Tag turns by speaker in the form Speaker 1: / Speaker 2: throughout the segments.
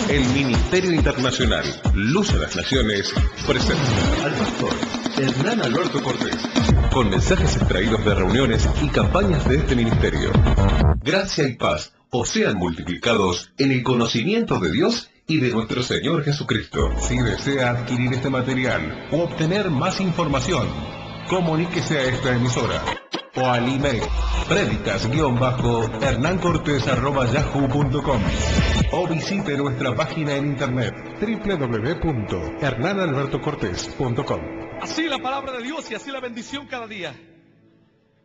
Speaker 1: El Ministerio Internacional Luz a las Naciones presenta al pastor Hernán Alberto Cortés con mensajes extraídos de reuniones y campañas de este ministerio. Gracia y paz os sean multiplicados en el conocimiento de Dios y de nuestro Señor Jesucristo. Si desea adquirir este material o obtener más información, comuníquese a esta emisora o al email predicas-hernancortes@yahoo.com o visite nuestra página en internet www.hernanalbertocortes.com.
Speaker 2: Así la palabra de Dios y así la bendición cada día.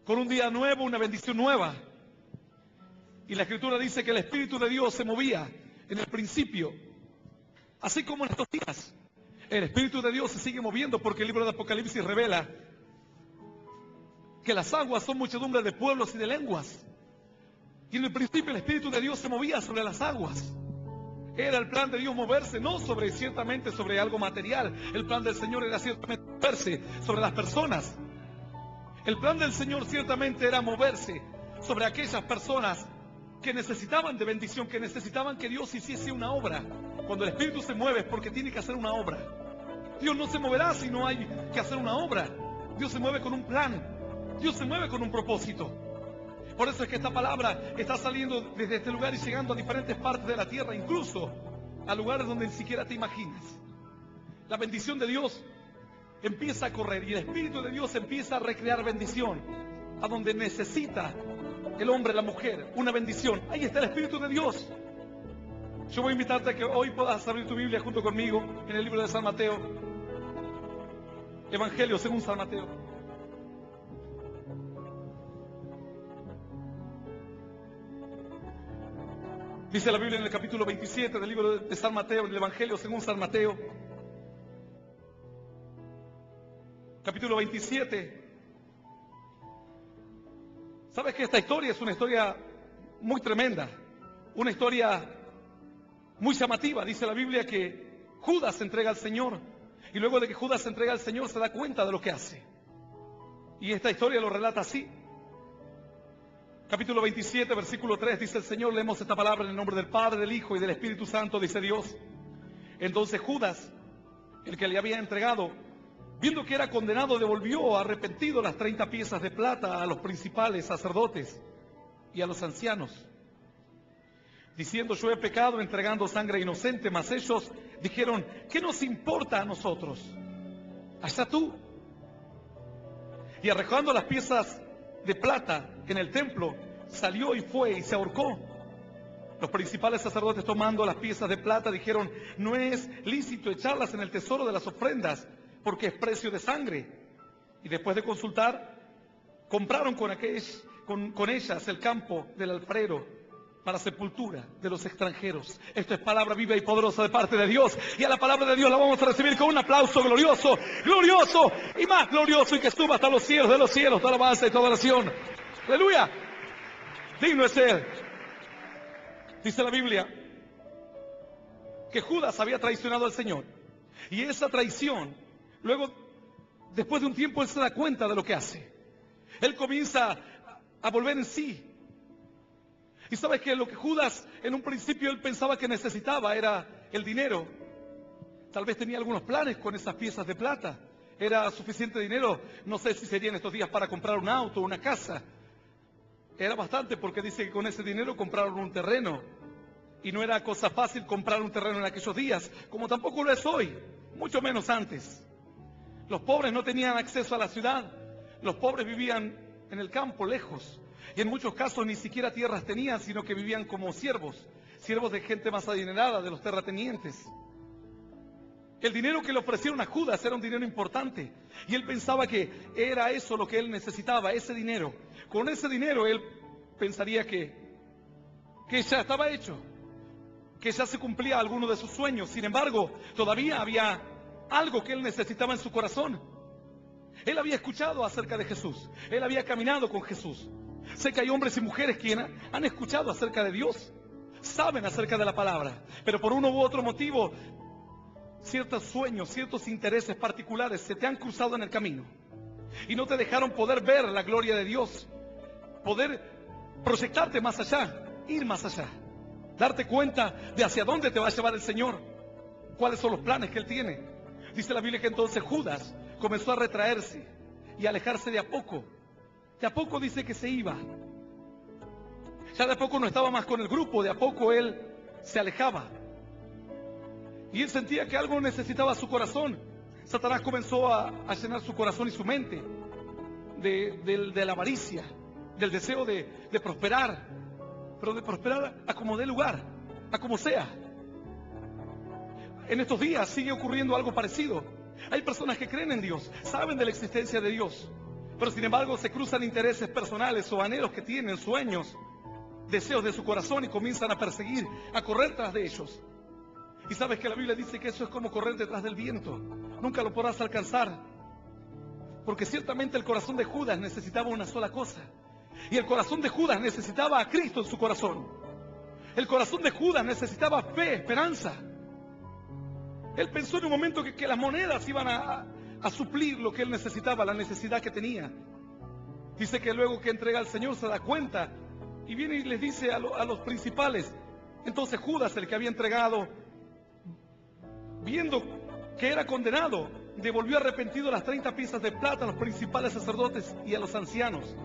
Speaker 2: Con un día nuevo, una bendición nueva. Y la Escritura dice que el Espíritu de Dios se movía en el principio, así como en estos días. El Espíritu de Dios se sigue moviendo porque el libro de Apocalipsis revela que las aguas son muchedumbre de pueblos y de lenguas. Y en el principio el Espíritu de Dios se movía sobre las aguas. Era el plan de Dios moverse, no ciertamente sobre algo material. El plan del Señor era ciertamente moverse sobre las personas. El plan del Señor ciertamente era moverse sobre aquellas personas que necesitaban de bendición, que necesitaban que Dios hiciese una obra. Cuando el Espíritu se mueve es porque tiene que hacer una obra. Dios no se moverá si no hay que hacer una obra. Dios se mueve con un plan. Dios se mueve con un propósito. Por eso es que esta palabra está saliendo desde este lugar y llegando a diferentes partes de la tierra, incluso a lugares donde ni siquiera te imaginas. La bendición de Dios empieza a correr y el Espíritu de Dios empieza a recrear bendición a donde necesita el hombre, la mujer, una bendición. Ahí está el Espíritu de Dios. Yo voy a invitarte a que hoy puedas abrir tu Biblia junto conmigo en el libro de San Mateo. Evangelio según San Mateo. Dice la Biblia en el capítulo 27 del libro de San Mateo, del Evangelio según San Mateo. Capítulo 27. ¿Sabes que esta historia es una historia muy tremenda? Una historia muy llamativa. Dice la Biblia que Judas se entrega al Señor. Y luego de que Judas se entrega al Señor se da cuenta de lo que hace. Y esta historia lo relata así. Capítulo 27, versículo 3, dice el Señor, leemos esta palabra en el nombre del Padre, del Hijo y del Espíritu Santo, dice Dios. Entonces Judas, el que le había entregado, viendo que era condenado, devolvió arrepentido las 30 piezas de plata a los principales sacerdotes y a los ancianos, diciendo, yo he pecado entregando sangre inocente. Mas ellos dijeron, ¿qué nos importa a nosotros? Allá tú. Y arrojando las piezas de plata en el templo, salió y fue y se ahorcó. Los principales sacerdotes, tomando las piezas de plata, dijeron, no es lícito echarlas en el tesoro de las ofrendas, porque es precio de sangre. Y después de consultar, compraron con ellas el campo del alfarero para sepultura de los extranjeros. Esto es palabra viva y poderosa de parte de Dios. Y a la palabra de Dios la vamos a recibir con un aplauso glorioso, glorioso y más glorioso, y que suba hasta los cielos de los cielos, toda alabanza y toda oración. Aleluya. Digno es Él. Dice la Biblia que Judas había traicionado al Señor. Y esa traición, luego, después de un tiempo, él se da cuenta de lo que hace. Él comienza a volver en sí. Y sabes que lo que Judas en un principio él pensaba que necesitaba era el dinero. Tal vez tenía algunos planes con esas piezas de plata. Era suficiente dinero, no sé si serían estos días para comprar un auto o una casa. Era bastante, porque dice que con ese dinero compraron un terreno. Y no era cosa fácil comprar un terreno en aquellos días, como tampoco lo es hoy, mucho menos antes. Los pobres no tenían acceso a la ciudad. Los pobres vivían en el campo, lejos. Y en muchos casos ni siquiera tierras tenían, sino que vivían como siervos de gente más adinerada, de los terratenientes. El dinero que le ofrecieron a Judas era un dinero importante. Y él pensaba que era eso lo que él necesitaba, ese dinero. Con ese dinero él pensaría que ya estaba hecho, que ya se cumplía alguno de sus sueños. Sin embargo, todavía había algo que él necesitaba en su corazón. Él había escuchado acerca de Jesús. Él había caminado con Jesús. Sé que hay hombres y mujeres que han escuchado acerca de Dios, saben acerca de la palabra, pero por uno u otro motivo, ciertos sueños, ciertos intereses particulares se te han cruzado en el camino y no te dejaron poder ver la gloria de Dios, poder proyectarte más allá, ir más allá. Darte cuenta de hacia dónde te va a llevar el Señor. Cuáles son los planes que Él tiene. Dice la Biblia que entonces Judas comenzó a retraerse y a alejarse de a poco. De a poco dice que se iba. Ya de a poco no estaba más con el grupo, de a poco él se alejaba. Y él sentía que algo necesitaba su corazón. Satanás comenzó a llenar su corazón y su mente de la avaricia, del deseo de prosperar, pero de prosperar a como dé lugar, a como sea. En estos días sigue ocurriendo algo parecido. Hay personas que creen en Dios, saben de la existencia de Dios, pero sin embargo se cruzan intereses personales o anhelos que tienen, sueños, deseos de su corazón y comienzan a perseguir, a correr tras de ellos. Y sabes que la Biblia dice que eso es como correr detrás del viento. Nunca lo podrás alcanzar. Porque ciertamente el corazón de Judas necesitaba una sola cosa. Y el corazón de Judas necesitaba a Cristo en su corazón. El corazón de Judas necesitaba fe, esperanza. Él pensó en un momento que las monedas iban a suplir lo que él necesitaba, la necesidad que tenía. Dice que luego que entrega al Señor se da cuenta y viene y les dice a los principales. Entonces Judas, el que había entregado, viendo que era condenado, devolvió arrepentido las 30 piezas de plata a los principales sacerdotes y a los ancianos,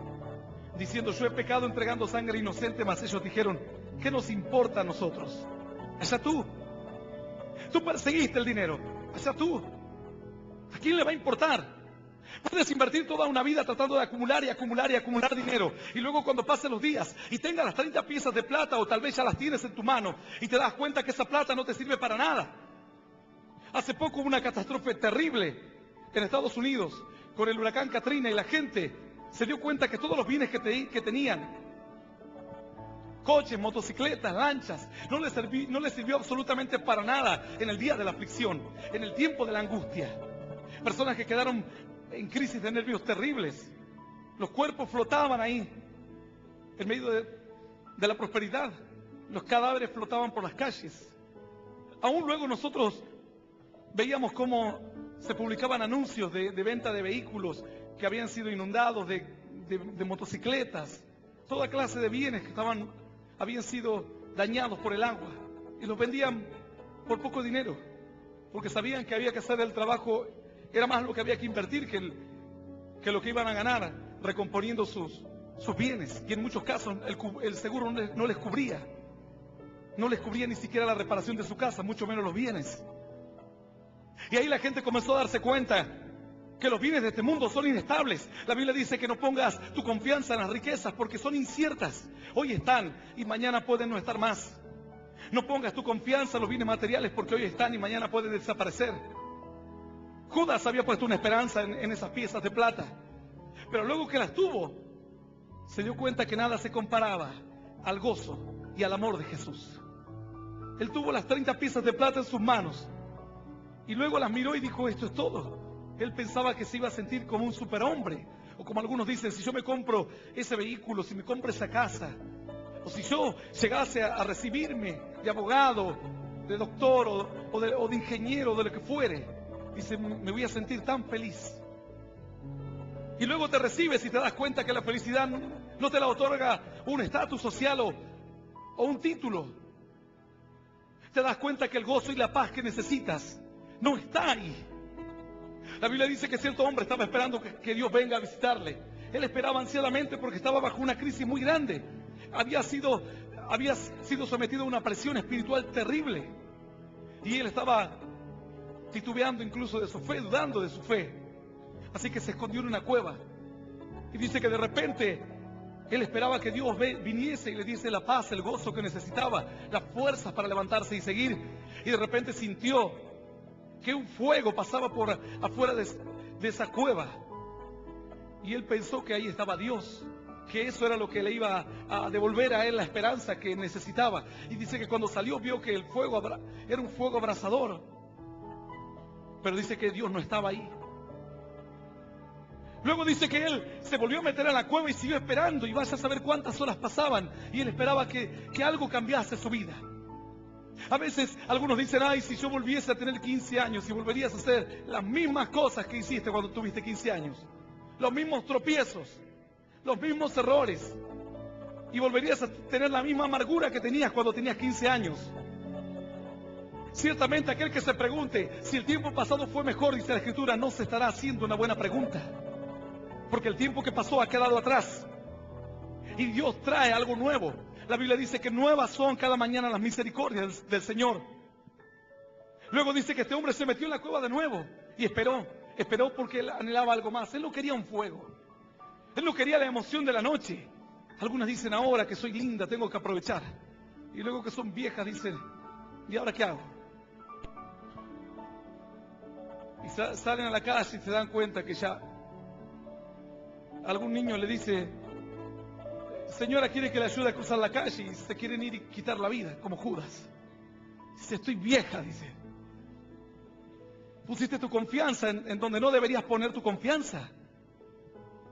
Speaker 2: diciendo: yo he pecado entregando sangre inocente. Mas ellos dijeron: ¿qué nos importa a nosotros? Allá tú. Tú perseguiste el dinero. Allá tú. ¿A quién le va a importar? Puedes invertir toda una vida tratando de acumular y acumular y acumular dinero. Y luego cuando pasen los días y tengas las 30 piezas de plata, o tal vez ya las tienes en tu mano, y te das cuenta que esa plata no te sirve para nada. Hace poco hubo una catástrofe terrible en Estados Unidos con el huracán Katrina, y la gente se dio cuenta que todos los bienes que tenían, coches, motocicletas, lanchas, no les sirvió absolutamente para nada en el día de la aflicción, en el tiempo de la angustia. Personas que quedaron en crisis de nervios terribles. Los cuerpos flotaban ahí, en medio de la prosperidad. Los cadáveres flotaban por las calles. Aún luego nosotros veíamos cómo se publicaban anuncios de venta de vehículos que habían sido inundados, de motocicletas, toda clase de bienes que habían sido dañados por el agua, y los vendían por poco dinero, porque sabían que había que hacer el trabajo, era más lo que había que invertir que lo que iban a ganar recomponiendo sus bienes, y en muchos casos el seguro no les cubría ni siquiera la reparación de su casa, mucho menos los bienes. Y ahí la gente comenzó a darse cuenta que los bienes de este mundo son inestables. La Biblia dice que no pongas tu confianza en las riquezas porque son inciertas. Hoy están y mañana pueden no estar más. No pongas tu confianza en los bienes materiales porque hoy están y mañana pueden desaparecer. Judas había puesto una esperanza en esas piezas de plata, pero luego que las tuvo, se dio cuenta que nada se comparaba al gozo y al amor de Jesús. Él tuvo las 30 piezas de plata en sus manos y luego las miró y dijo: esto es todo. Él pensaba que se iba a sentir como un superhombre, o como algunos dicen: si yo me compro ese vehículo, si me compro esa casa, o si yo llegase a recibirme de abogado, de doctor o de ingeniero, de lo que fuere, dice, me voy a sentir tan feliz. Y luego te recibes y te das cuenta que la felicidad no te la otorga un estatus social o un título. Te das cuenta que el gozo y la paz que necesitas no está ahí. La Biblia dice que cierto hombre estaba esperando que Dios venga a visitarle. Él esperaba ansiadamente porque estaba bajo una crisis muy grande. Había sido sometido a una presión espiritual terrible. Y él estaba titubeando incluso de su fe, dudando de su fe. Así que se escondió en una cueva. Y dice que de repente él esperaba que Dios viniese y le diese la paz, el gozo que necesitaba, las fuerzas para levantarse y seguir. Y de repente sintió que un fuego pasaba por afuera de esa cueva. Y él pensó que ahí estaba Dios, que eso era lo que le iba a devolver a él la esperanza que necesitaba. Y dice que cuando salió vio que el fuego era un fuego abrasador, pero dice que Dios no estaba ahí. Luego dice que él se volvió a meter a la cueva y siguió esperando, y vaya a saber cuántas horas pasaban, y él esperaba que algo cambiase su vida. A veces algunos dicen: ay, si yo volviese a tener 15 años y volverías a hacer las mismas cosas que hiciste cuando tuviste 15 años, los mismos tropiezos, los mismos errores. y volverías a tener la misma amargura que tenías cuando tenías 15 años. Ciertamente aquel que se pregunte si el tiempo pasado fue mejor, dice la Escritura, no se estará haciendo una buena pregunta, porque el tiempo que pasó ha quedado atrás y Dios trae algo nuevo. La Biblia dice que nuevas son cada mañana las misericordias del Señor. Luego dice que este hombre se metió en la cueva de nuevo y esperó porque él anhelaba algo más. Él no quería un fuego, él no quería la emoción de la noche. Algunas dicen, ahora que soy linda tengo que aprovechar, y luego que son viejas dicen, ¿y ahora qué hago? Y salen a la calle y se dan cuenta que ya algún niño le dice, señora, ¿quiere que le ayude a cruzar la calle? Y se quieren ir y quitar la vida, como Judas. Dice, estoy vieja, dice. Pusiste tu confianza en donde no deberías poner tu confianza.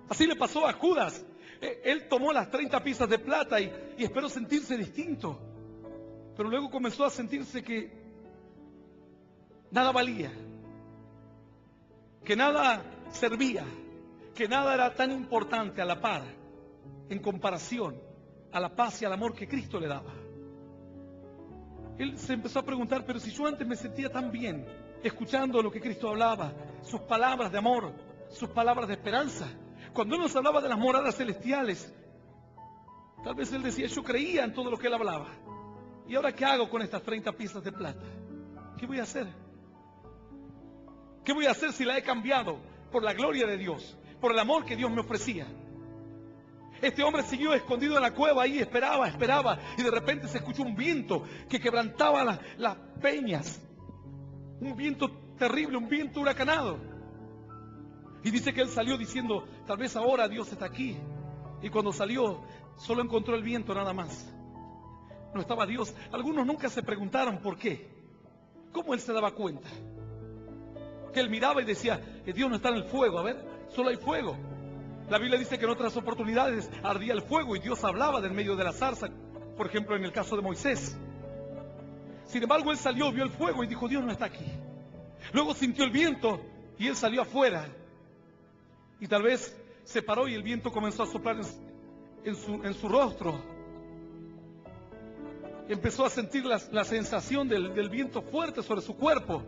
Speaker 2: Así le pasó a Judas. Él tomó las 30 piezas de plata y esperó sentirse distinto. Pero luego comenzó a sentirse que nada valía, que nada servía, que nada era tan importante a la par en comparación a la paz y al amor que Cristo le daba. Él se empezó a preguntar, pero si yo antes me sentía tan bien escuchando lo que Cristo hablaba, sus palabras de amor, sus palabras de esperanza, cuando Él nos hablaba de las moradas celestiales, tal vez Él decía, yo creía en todo lo que Él hablaba. ¿Y ahora qué hago con estas 30 piezas de plata? ¿Qué voy a hacer? ¿Qué voy a hacer si la he cambiado por la gloria de Dios, por el amor que Dios me ofrecía? Este hombre siguió escondido en la cueva y esperaba, y de repente se escuchó un viento que quebrantaba las peñas. Un viento terrible, un viento huracanado. Y dice que él salió diciendo, tal vez ahora Dios está aquí. Y cuando salió, solo encontró el viento nada más. No estaba Dios. Algunos nunca se preguntaron por qué. ¿Cómo él se daba cuenta? Que él miraba y decía, Dios no está en el fuego, a ver, solo hay fuego. La Biblia dice que en otras oportunidades ardía el fuego y Dios hablaba del medio de la zarza, por ejemplo en el caso de Moisés. Sin embargo, él salió, vio el fuego y dijo, Dios no está aquí. Luego sintió el viento y él salió afuera. Y tal vez se paró y el viento comenzó a soplar en su rostro. Empezó a sentir la sensación del viento fuerte sobre su cuerpo.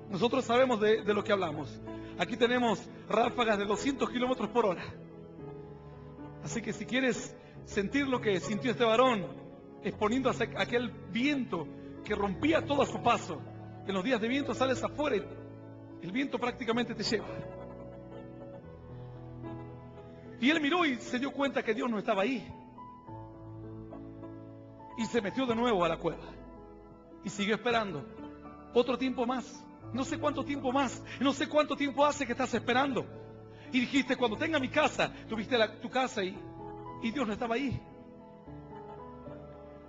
Speaker 2: Nosotros sabemos de lo que hablamos. Aquí tenemos ráfagas de 200 kilómetros por hora. Así que si quieres sentir lo que sintió este varón, exponiendo a aquel viento que rompía todo a su paso, en los días de viento sales afuera y el viento prácticamente te lleva. Y él miró y se dio cuenta que Dios no estaba ahí. Y se metió de nuevo a la cueva. Y siguió esperando. Otro tiempo más. No sé cuánto tiempo más. No sé cuánto tiempo hace que estás esperando. Y dijiste, cuando tenga mi casa, tuviste tu casa y Dios no estaba ahí.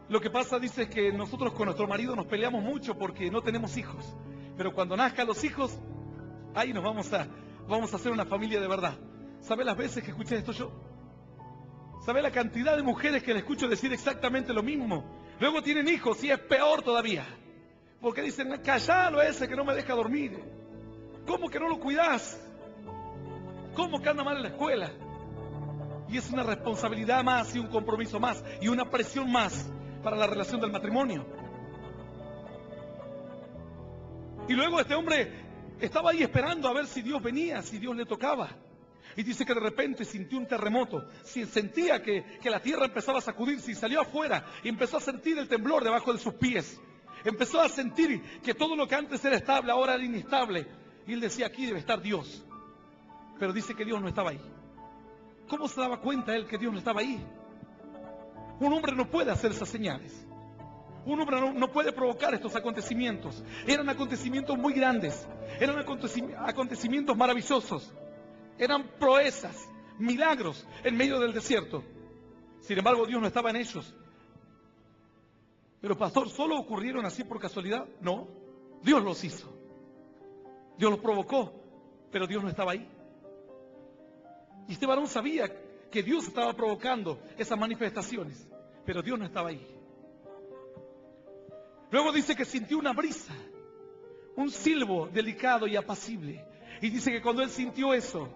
Speaker 2: Lo que pasa, dice, es que nosotros con nuestro marido nos peleamos mucho porque no tenemos hijos. Pero cuando nazcan los hijos, ahí nos vamos a hacer una familia de verdad. ¿Sabe las veces que escuché esto yo? ¿Sabe la cantidad de mujeres que le escucho decir exactamente lo mismo? Luego tienen hijos y es peor todavía. Porque dicen, callalo ese que no me deja dormir. ¿Cómo que no lo cuidás? ¿Cómo que anda mal en la escuela? Y es una responsabilidad más y un compromiso más y una presión más para la relación del matrimonio. Y luego este hombre estaba ahí esperando a ver si Dios venía, si Dios le tocaba. Y dice que de repente sintió un terremoto, sentía que la tierra empezaba a sacudirse y salió afuera y empezó a sentir el temblor debajo de sus pies. Empezó a sentir que todo lo que antes era estable ahora era inestable. Y él decía, aquí debe estar Dios. Pero dice que Dios no estaba ahí. ¿Cómo se daba cuenta él que Dios no estaba ahí? Un hombre no puede hacer esas señales. Un hombre no puede provocar estos acontecimientos. Eran acontecimientos muy grandes. Eran acontecimientos maravillosos. Eran proezas, milagros en medio del desierto. Sin embargo, Dios no estaba en ellos. Pero pastor, ¿solo ocurrieron así por casualidad? No, Dios los hizo. Dios los provocó, pero Dios no estaba ahí. Y este varón sabía que Dios estaba provocando esas manifestaciones, pero Dios no estaba ahí. Luego dice que sintió una brisa, un silbo delicado y apacible. Y dice que cuando él sintió eso,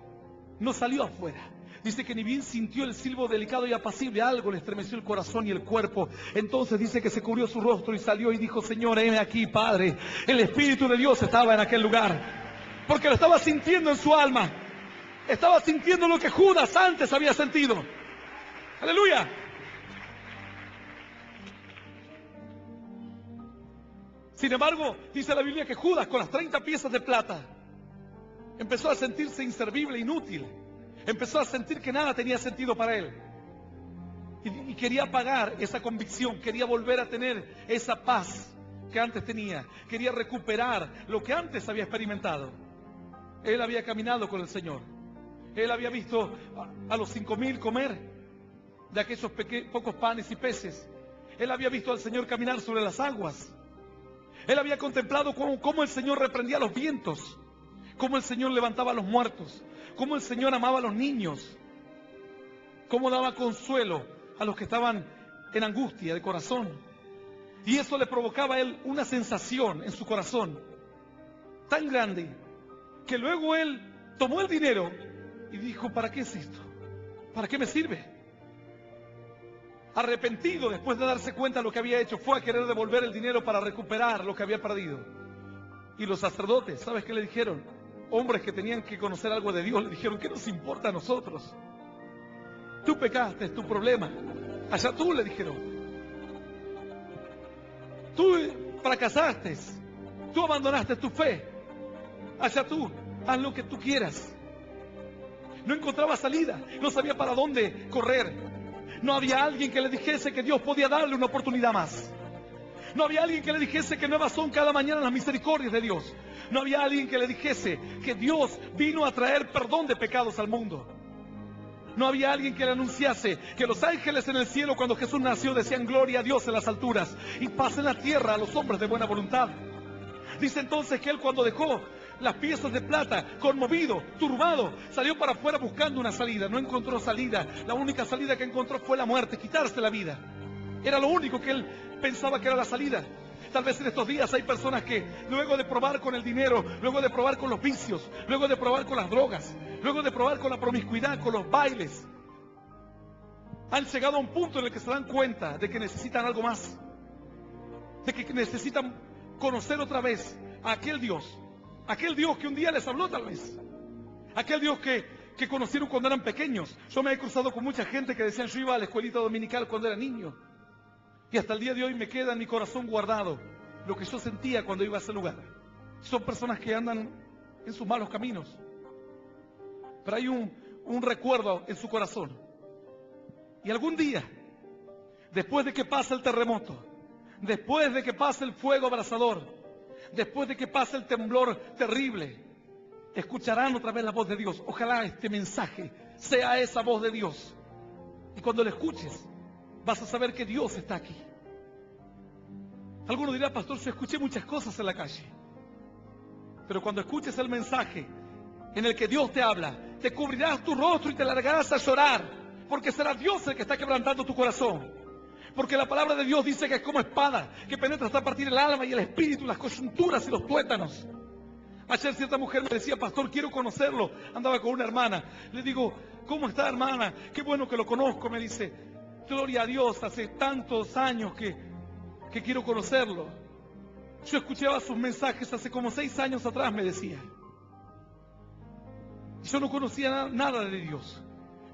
Speaker 2: no salió afuera, Dice que ni bien sintió el silbo delicado y apacible, algo le estremeció el corazón y el cuerpo. Entonces dice que se cubrió su rostro y salió y dijo: Señor, heme aquí, Padre. El Espíritu de Dios estaba en aquel lugar, porque lo estaba sintiendo en su alma. Estaba sintiendo lo que Judas antes había sentido. ¡Aleluya! Sin embargo, dice la Biblia que Judas, con las 30 piezas de plata, empezó a sentirse inservible, inútil. Empezó a sentir que nada tenía sentido para él. Y quería pagar esa convicción, quería volver a tener esa paz que antes tenía. Quería recuperar lo que antes había experimentado. Él había caminado con el Señor. Él había visto a los 5,000 comer de aquellos pocos panes y peces. Él había visto al Señor caminar sobre las aguas. Él había contemplado cómo el Señor reprendía los vientos, cómo el Señor levantaba a los muertos, cómo el Señor amaba a los niños, cómo daba consuelo a los que estaban en angustia de corazón. Y eso le provocaba a él una sensación en su corazón tan grande que luego él tomó el dinero y dijo: ¿para qué es esto? ¿Para qué me sirve? Arrepentido, después de darse cuenta de lo que había hecho, fue a querer devolver el dinero para recuperar lo que había perdido. Y los sacerdotes, ¿sabes qué le dijeron? Hombres que tenían que conocer algo de Dios, le dijeron: ¿qué nos importa a nosotros? Tú pecaste, es tu problema. Allá tú, le dijeron. Tú fracasaste, tú abandonaste tu fe. Allá tú, haz lo que tú quieras. No encontraba salida, no sabía para dónde correr. No había alguien que le dijese que Dios podía darle una oportunidad más. No había alguien que le dijese que nuevas son cada mañana las misericordias de Dios. No había alguien que le dijese que Dios vino a traer perdón de pecados al mundo. No había alguien que le anunciase que los ángeles en el cielo, cuando Jesús nació, decían: gloria a Dios en las alturas y paz en la tierra a los hombres de buena voluntad. Dice entonces que él, cuando dejó las piezas de plata, conmovido, turbado, salió para afuera buscando una salida. No encontró salida. La única salida que encontró fue la muerte, quitarse la vida. Era lo único que él pensaba que era la salida. Tal vez en estos días hay personas que, luego de probar con el dinero, luego de probar con los vicios, luego de probar con las drogas, luego de probar con la promiscuidad, con los bailes, han llegado a un punto en el que se dan cuenta de que necesitan algo más, de que necesitan conocer otra vez a aquel Dios que un día les habló, tal vez, aquel Dios que conocieron cuando eran pequeños. Yo me he cruzado con mucha gente que decían: yo iba a la escuelita dominical cuando era niño, y hasta el día de hoy me queda en mi corazón guardado lo que yo sentía cuando iba a ese lugar. Son personas que andan en sus malos caminos, pero hay un recuerdo en su corazón. Y algún día, después de que pase el terremoto, después de que pase el fuego abrasador, después de que pase el temblor terrible, escucharán otra vez la voz de Dios. Ojalá este mensaje sea esa voz de Dios. Y cuando lo escuches, vas a saber que Dios está aquí. Alguno dirá: pastor, yo escuché muchas cosas en la calle. Pero cuando escuches el mensaje en el que Dios te habla, te cubrirás tu rostro y te largarás a llorar, porque será Dios el que está quebrantando tu corazón. Porque la palabra de Dios dice que es como espada, que penetra hasta partir el alma y el espíritu, las coyunturas y los tuétanos. Ayer cierta mujer me decía: pastor, quiero conocerlo. Andaba con una hermana. Le digo: ¿cómo está, hermana? Qué bueno que lo conozco. Me dice: gloria a Dios, hace tantos años que quiero conocerlo. Yo escuchaba sus mensajes hace como 6 años atrás, me decía. Yo no conocía nada de Dios.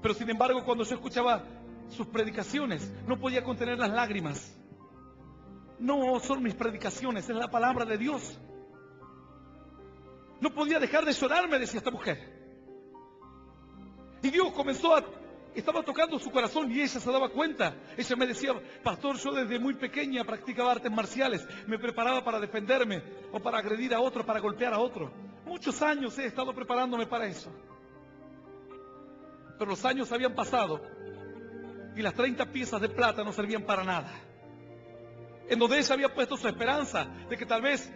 Speaker 2: Pero sin embargo, cuando yo escuchaba sus predicaciones, no podía contener las lágrimas. No son mis predicaciones, es la palabra de Dios. No podía dejar de llorar, me decía esta mujer. Y Dios estaba tocando su corazón y ella se daba cuenta. Ella me decía: pastor, yo desde muy pequeña practicaba artes marciales, me preparaba para defenderme o para agredir a otro, para golpear a otro. Muchos años he estado preparándome para eso. Pero los años habían pasado y las 30 piezas de plata no servían para nada. En donde ella había puesto su esperanza de que tal vez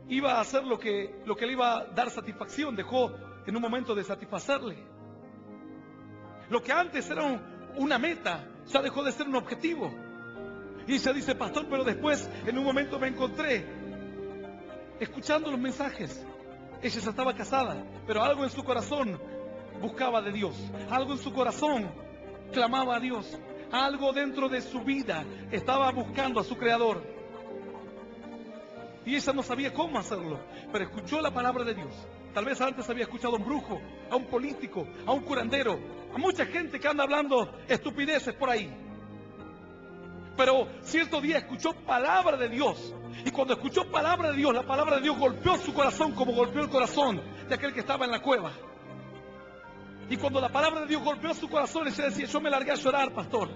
Speaker 2: iba a hacer lo que le iba a dar satisfacción, dejó en un momento de satisfacerle. Lo que antes era una meta, ya dejó de ser un objetivo. Y ella dice: pastor, pero después en un momento me encontré escuchando los mensajes. Ella ya estaba casada, pero algo en su corazón buscaba de Dios. Algo en su corazón clamaba a Dios. Algo dentro de su vida estaba buscando a su Creador. Y ella no sabía cómo hacerlo, pero escuchó la palabra de Dios. Tal vez antes había escuchado a un brujo, a un político, a un curandero, a mucha gente que anda hablando estupideces por ahí. Pero cierto día escuchó palabra de Dios. Y cuando escuchó palabra de Dios, la palabra de Dios golpeó su corazón como golpeó el corazón de aquel que estaba en la cueva. Y cuando la palabra de Dios golpeó su corazón, ella decía, yo me largué a llorar, pastor.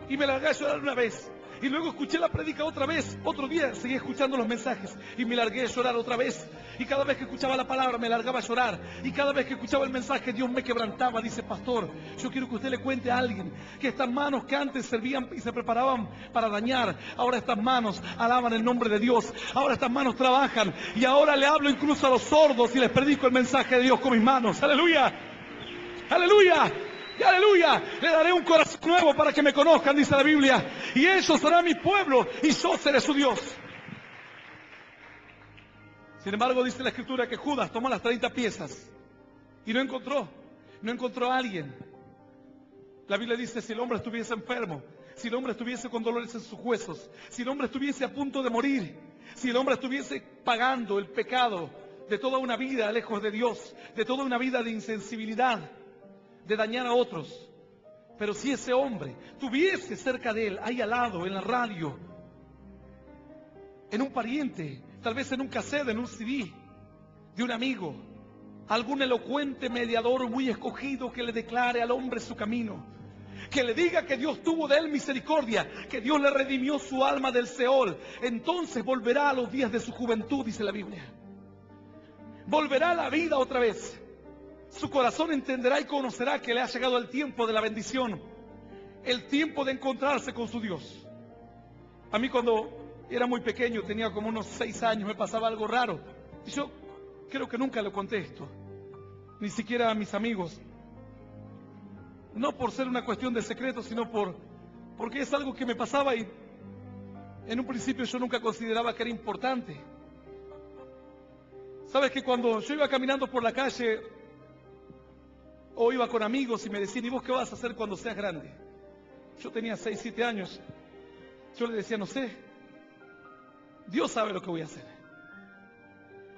Speaker 2: Y me largué a llorar una vez. Y luego escuché la prédica otra vez. Otro día seguí escuchando los mensajes y me largué a llorar otra vez. Y cada vez que escuchaba la palabra me largaba a llorar. Y cada vez que escuchaba el mensaje Dios me quebrantaba. Dice, pastor, yo quiero que usted le cuente a alguien que estas manos que antes servían y se preparaban para dañar, ahora estas manos alaban el nombre de Dios. Ahora estas manos trabajan. Y ahora le hablo incluso a los sordos y les predico el mensaje de Dios con mis manos. Aleluya. Aleluya. Y aleluya, le daré un corazón nuevo para que me conozcan, dice la Biblia. Y ellos serán mi pueblo y yo seré su Dios. Sin embargo, dice la Escritura que Judas tomó las 30 piezas y no encontró a alguien. La Biblia dice, si el hombre estuviese enfermo, si el hombre estuviese con dolores en sus huesos, si el hombre estuviese a punto de morir, si el hombre estuviese pagando el pecado de toda una vida lejos de Dios, de toda una vida de insensibilidad, de dañar a otros. Pero si ese hombre tuviese cerca de él, ahí al lado, en la radio, en un pariente, tal vez en un cassette, en un CD de un amigo, algún elocuente mediador muy escogido que le declare al hombre su camino, que le diga que Dios tuvo de él misericordia, que Dios le redimió su alma del Seol, entonces volverá a los días de su juventud, dice la Biblia. Volverá a la vida otra vez. Su corazón entenderá y conocerá que le ha llegado el tiempo de la bendición, el tiempo de encontrarse con su Dios. A mí cuando era muy pequeño, tenía como unos 6 años, me pasaba algo raro. Y yo creo que nunca lo conté esto, ni siquiera a mis amigos. No por ser una cuestión de secreto, sino porque es algo que me pasaba y en un principio yo nunca consideraba que era importante. Sabes que cuando yo iba caminando por la calle o iba con amigos y me decían, ¿y vos qué vas a hacer cuando seas grande? Yo tenía 6, 7 años. Yo le decía, no sé. Dios sabe lo que voy a hacer.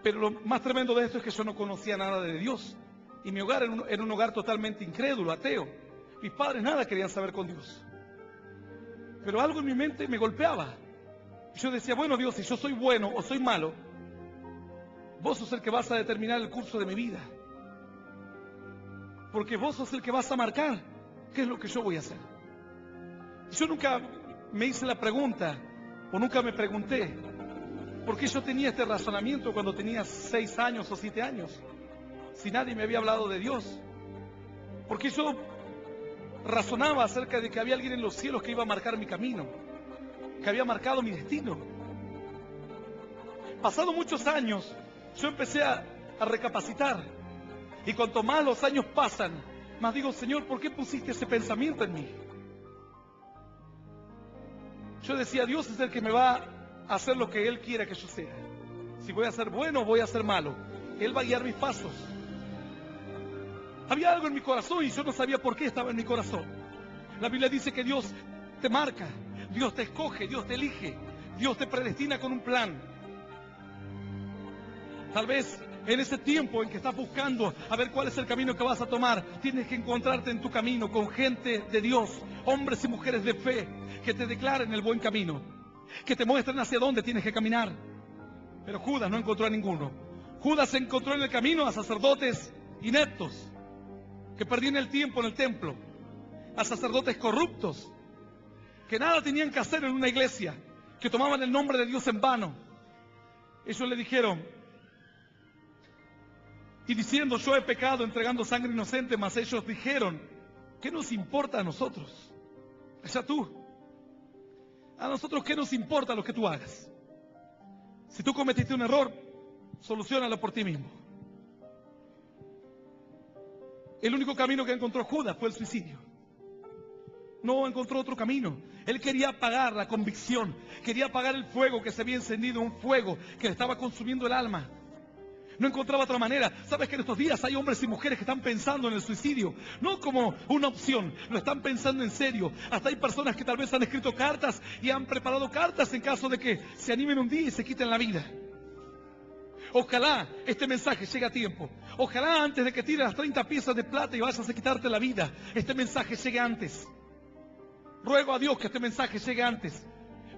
Speaker 2: Pero lo más tremendo de esto es que yo no conocía nada de Dios. Y mi hogar era un hogar totalmente incrédulo, ateo. Mis padres nada querían saber con Dios. Pero algo en mi mente me golpeaba. Yo decía, bueno Dios, si yo soy bueno o soy malo, vos sos el que vas a determinar el curso de mi vida. Porque vos sos el que vas a marcar qué es lo que yo voy a hacer. Yo nunca me hice la pregunta, o nunca me pregunté, ¿por qué yo tenía este razonamiento cuando tenía 6 años o 7 años? Si nadie me había hablado de Dios. ¿Por qué yo razonaba acerca de que había alguien en los cielos que iba a marcar mi camino, que había marcado mi destino? Pasados muchos años, yo empecé a recapacitar. Y cuanto más los años pasan, más digo, Señor, ¿por qué pusiste ese pensamiento en mí? Yo decía, Dios es el que me va a hacer lo que Él quiera que yo sea. Si voy a ser bueno o voy a ser malo, Él va a guiar mis pasos. Había algo en mi corazón y yo no sabía por qué estaba en mi corazón. La Biblia dice que Dios te marca, Dios te escoge, Dios te elige, Dios te predestina con un plan. Tal vez en ese tiempo en que estás buscando a ver cuál es el camino que vas a tomar, tienes que encontrarte en tu camino con gente de Dios, hombres y mujeres de fe, que te declaren el buen camino, que te muestren hacia dónde tienes que caminar. Pero Judas no encontró a ninguno. Judas encontró en el camino a sacerdotes ineptos, que perdían el tiempo en el templo, a sacerdotes corruptos, que nada tenían que hacer en una iglesia, que tomaban el nombre de Dios en vano. Ellos le dijeron, y diciendo, yo he pecado entregando sangre inocente, mas ellos dijeron, ¿qué nos importa a nosotros? Allá tú. A nosotros, ¿qué nos importa lo que tú hagas? Si tú cometiste un error, soluciónalo por ti mismo. El único camino que encontró Judas fue el suicidio. No encontró otro camino. Él quería apagar la convicción, quería apagar el fuego que se había encendido, un fuego que le estaba consumiendo el alma. No encontraba otra manera. ¿Sabes que en estos días hay hombres y mujeres que están pensando en el suicidio? No como una opción, lo están pensando en serio. Hasta hay personas que tal vez han escrito cartas y han preparado cartas en caso de que se animen un día y se quiten la vida. Ojalá este mensaje llegue a tiempo. Ojalá antes de que tires las 30 piezas de plata y vayas a quitarte la vida, este mensaje llegue antes. Ruego a Dios que este mensaje llegue antes.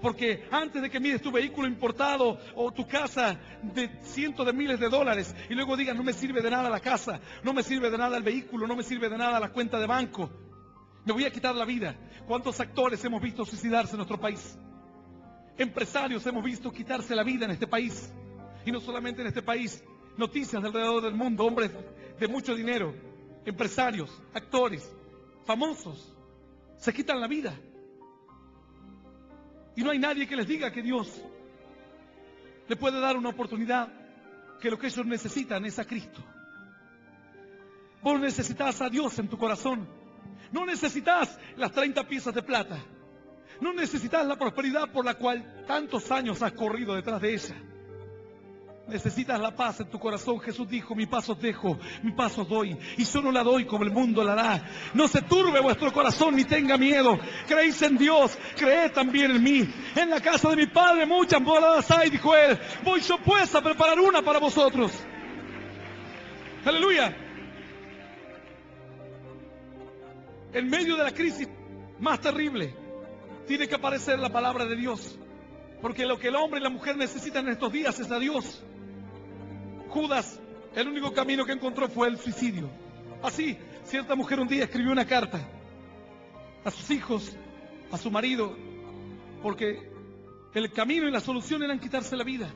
Speaker 2: Porque antes de que mires tu vehículo importado o tu casa de cientos de miles de dólares y luego digas, no me sirve de nada la casa, no me sirve de nada el vehículo, no me sirve de nada la cuenta de banco, me voy a quitar la vida. ¿Cuántos actores hemos visto suicidarse en nuestro país? Empresarios hemos visto quitarse la vida en este país. Y no solamente en este país, noticias de alrededor del mundo, hombres de mucho dinero, empresarios, actores, famosos, se quitan la vida. Y no hay nadie que les diga que Dios le puede dar una oportunidad, que lo que ellos necesitan es a Cristo. Vos necesitas a Dios en tu corazón. No necesitas las 30 piezas de plata. No necesitas la prosperidad por la cual tantos años has corrido detrás de ella. Necesitas la paz en tu corazón. Jesús dijo, mi paz os dejo, mi paz os doy, y yo no la doy como el mundo la da. No se turbe vuestro corazón ni tenga miedo. Creéis en Dios, creed también en mí. En la casa de mi Padre muchas moradas hay, dijo él. Voy yo pues a preparar una para vosotros. Aleluya. En medio de la crisis más terrible, tiene que aparecer la palabra de Dios. Porque lo que el hombre y la mujer necesitan en estos días es a Dios. Judas, el único camino que encontró fue el suicidio. Así, cierta mujer un día escribió una carta a sus hijos, a su marido, porque el camino y la solución eran quitarse la vida.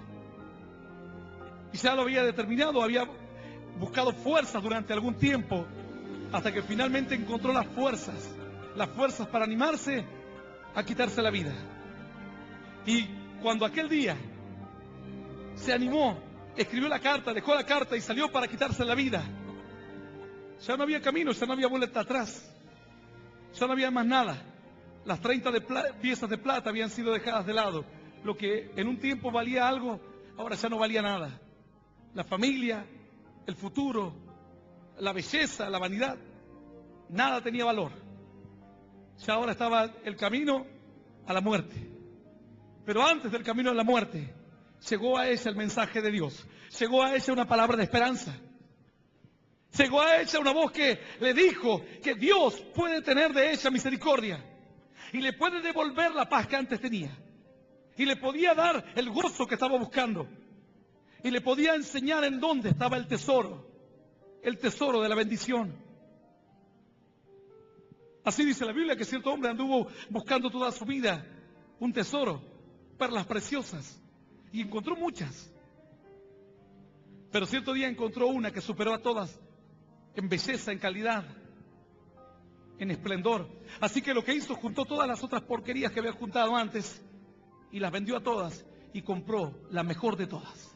Speaker 2: Y ya lo había determinado, había buscado fuerzas durante algún tiempo, hasta que finalmente encontró las fuerzas para animarse a quitarse la vida. Y cuando aquel día se animó, escribió la carta, dejó la carta y salió para quitarse la vida, ya no había camino, ya no había vuelta atrás, ya no había más nada. Las 30 piezas de plata habían sido dejadas de lado. Lo que en un tiempo valía algo, ahora ya no valía nada. La familia, el futuro, la belleza, la vanidad, nada tenía valor. Ya ahora estaba el camino a la muerte. Pero antes del camino a la muerte, llegó a ella el mensaje de Dios. Llegó a ella una palabra de esperanza. Llegó a ella una voz que le dijo que Dios puede tener de ella misericordia. Y le puede devolver la paz que antes tenía. Y le podía dar el gozo que estaba buscando. Y le podía enseñar en dónde estaba el tesoro. El tesoro de la bendición. Así dice la Biblia que cierto hombre anduvo buscando toda su vida un tesoro. Perlas preciosas, y encontró muchas, pero cierto día encontró una que superó a todas en belleza, en calidad, en esplendor. Así que lo que hizo, juntó todas las otras porquerías que había juntado antes y las vendió a todas y compró la mejor de todas.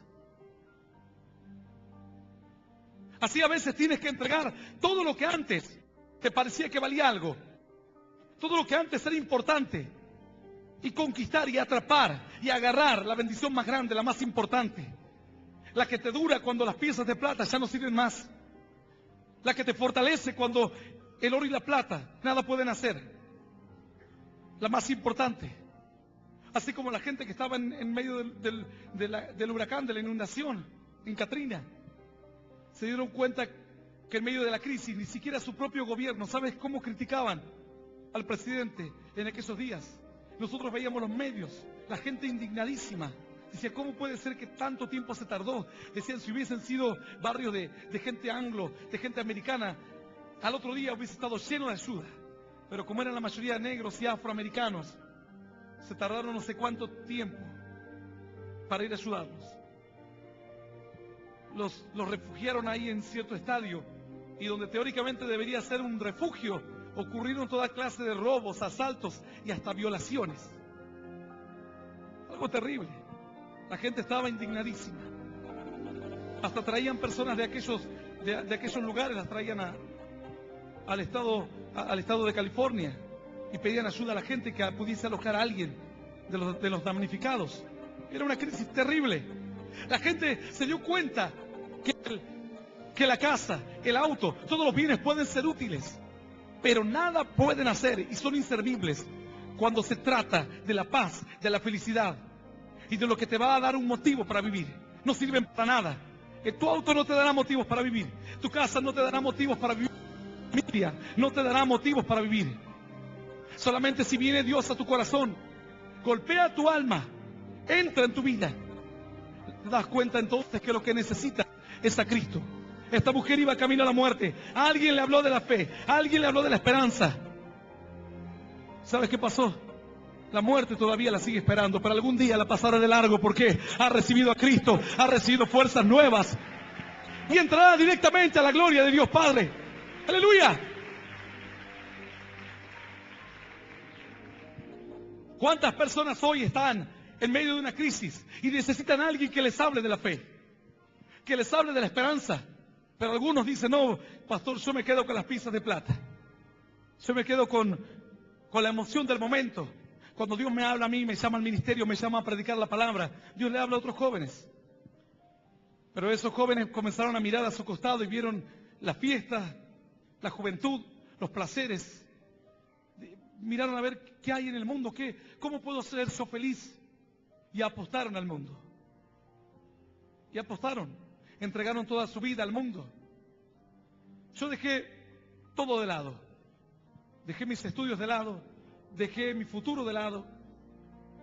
Speaker 2: Así a veces tienes que entregar todo lo que antes te parecía que valía algo, todo lo que antes era importante, y conquistar y atrapar y agarrar la bendición más grande, la más importante, la que te dura cuando las piezas de plata ya no sirven más, la que te fortalece cuando el oro y la plata nada pueden hacer, la más importante. Así como la gente que estaba en medio del huracán, de la inundación en Katrina, se dieron cuenta que en medio de la crisis ni siquiera su propio gobierno, ¿sabes cómo criticaban al presidente en aquellos días? Nosotros veíamos los medios, la gente indignadísima. Decía, ¿cómo puede ser que tanto tiempo se tardó? Decían, si hubiesen sido barrios de gente anglo, de gente americana, al otro día hubiese estado lleno de ayuda. Pero como eran la mayoría negros y afroamericanos, se tardaron no sé cuánto tiempo para ir a ayudarlos. Los refugiaron ahí en cierto estadio, y donde teóricamente debería ser un refugio, ocurrieron toda clase de robos, asaltos y hasta violaciones. Algo terrible. La gente estaba indignadísima. Hasta traían personas de aquellos lugares, las traían al estado de California y pedían ayuda a la gente que pudiese alojar a alguien de los damnificados. Era una crisis terrible. La gente se dio cuenta que la casa, el auto, todos los bienes pueden ser útiles, pero nada pueden hacer y son inservibles cuando se trata de la paz, de la felicidad y de lo que te va a dar un motivo para vivir. No sirven para nada. Tu auto no te dará motivos para vivir. Tu casa no te dará motivos para vivir. Tu familia no te dará motivos para vivir. Solamente si viene Dios a tu corazón, golpea tu alma, entra en tu vida, te das cuenta entonces que lo que necesitas es a Cristo. Esta mujer iba camino a la muerte. Alguien le habló de la fe, alguien le habló de la esperanza. ¿Sabes qué pasó? La muerte todavía la sigue esperando, pero algún día la pasará de largo porque ha recibido a Cristo, ha recibido fuerzas nuevas y entrará directamente a la gloria de Dios Padre. ¡Aleluya! ¿Cuántas personas hoy están en medio de una crisis y necesitan a alguien que les hable de la fe, que les hable de la esperanza? Pero algunos dicen, no, pastor, yo me quedo con las piezas de plata. Yo me quedo con la emoción del momento. Cuando Dios me habla a mí, me llama al ministerio, me llama a predicar la palabra, Dios le habla a otros jóvenes. Pero esos jóvenes comenzaron a mirar a su costado y vieron la fiesta, la juventud, los placeres. Miraron a ver qué hay en el mundo, cómo puedo ser yo feliz. Y apostaron al mundo. Y apostaron. Entregaron toda su vida al mundo. Yo dejé todo de lado. Dejé mis estudios de lado. Dejé mi futuro de lado.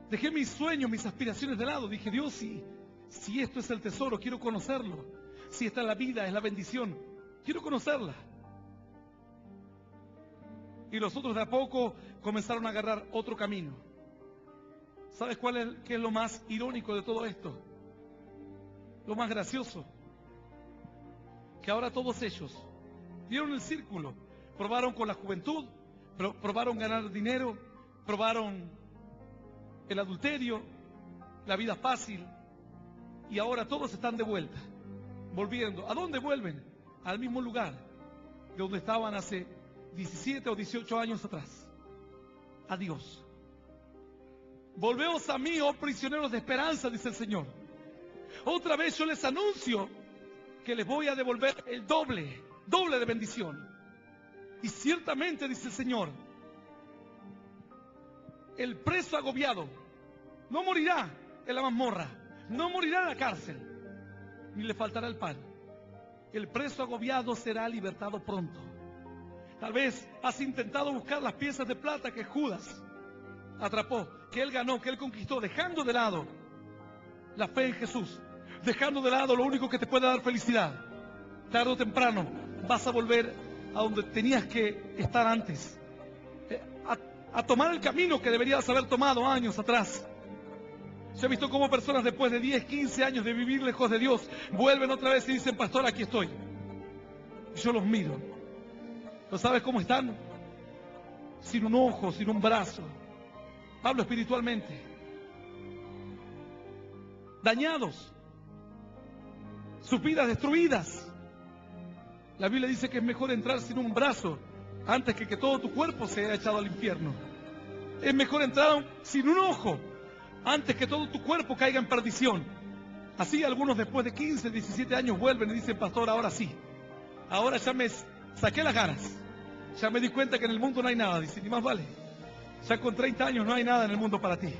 Speaker 2: Dejé mis sueños, mis aspiraciones de lado. Dije, Dios, si esto es el tesoro, quiero conocerlo. Si esta es la vida, es la bendición, quiero conocerla. Y los otros de a poco comenzaron a agarrar otro camino. ¿Sabes qué es lo más irónico de todo esto? Lo más gracioso. Que ahora todos ellos dieron el círculo. Probaron con la juventud, probaron ganar dinero, probaron el adulterio, la vida fácil. Y ahora todos están de vuelta, volviendo. ¿A dónde vuelven? Al mismo lugar de donde estaban hace 17 o 18 años atrás. A Dios. Volveos a mí, oh prisioneros de esperanza, dice el Señor. Otra vez yo les anuncio que les voy a devolver el doble de bendición. Y ciertamente, dice el Señor, el preso agobiado no morirá en la mazmorra, no morirá en la cárcel, ni le faltará el pan. El preso agobiado será libertado pronto. Tal vez has intentado buscar las piezas de plata que Judas atrapó, que él ganó, que él conquistó, dejando de lado la fe en Jesús, dejando de lado lo único que te puede dar felicidad. Tarde o temprano vas a volver a donde tenías que estar antes, a tomar el camino que deberías haber tomado años atrás. Yo he visto cómo personas después de 10, 15 años de vivir lejos de Dios vuelven otra vez y dicen, pastor, aquí estoy. Y yo los miro. ¿No sabes cómo están? Sin un ojo, sin un brazo. Hablo espiritualmente. Dañados. Sus vidas destruidas. La Biblia dice que es mejor entrar sin un brazo antes que todo tu cuerpo sea echado al infierno. Es mejor entrar sin un ojo antes que todo tu cuerpo caiga en perdición. Así algunos después de 15, 17 años vuelven y dicen, pastor, ahora sí. Ahora ya me saqué las ganas. Ya me di cuenta que en el mundo no hay nada. Dice, ni más vale. Ya con 30 años no hay nada en el mundo para ti.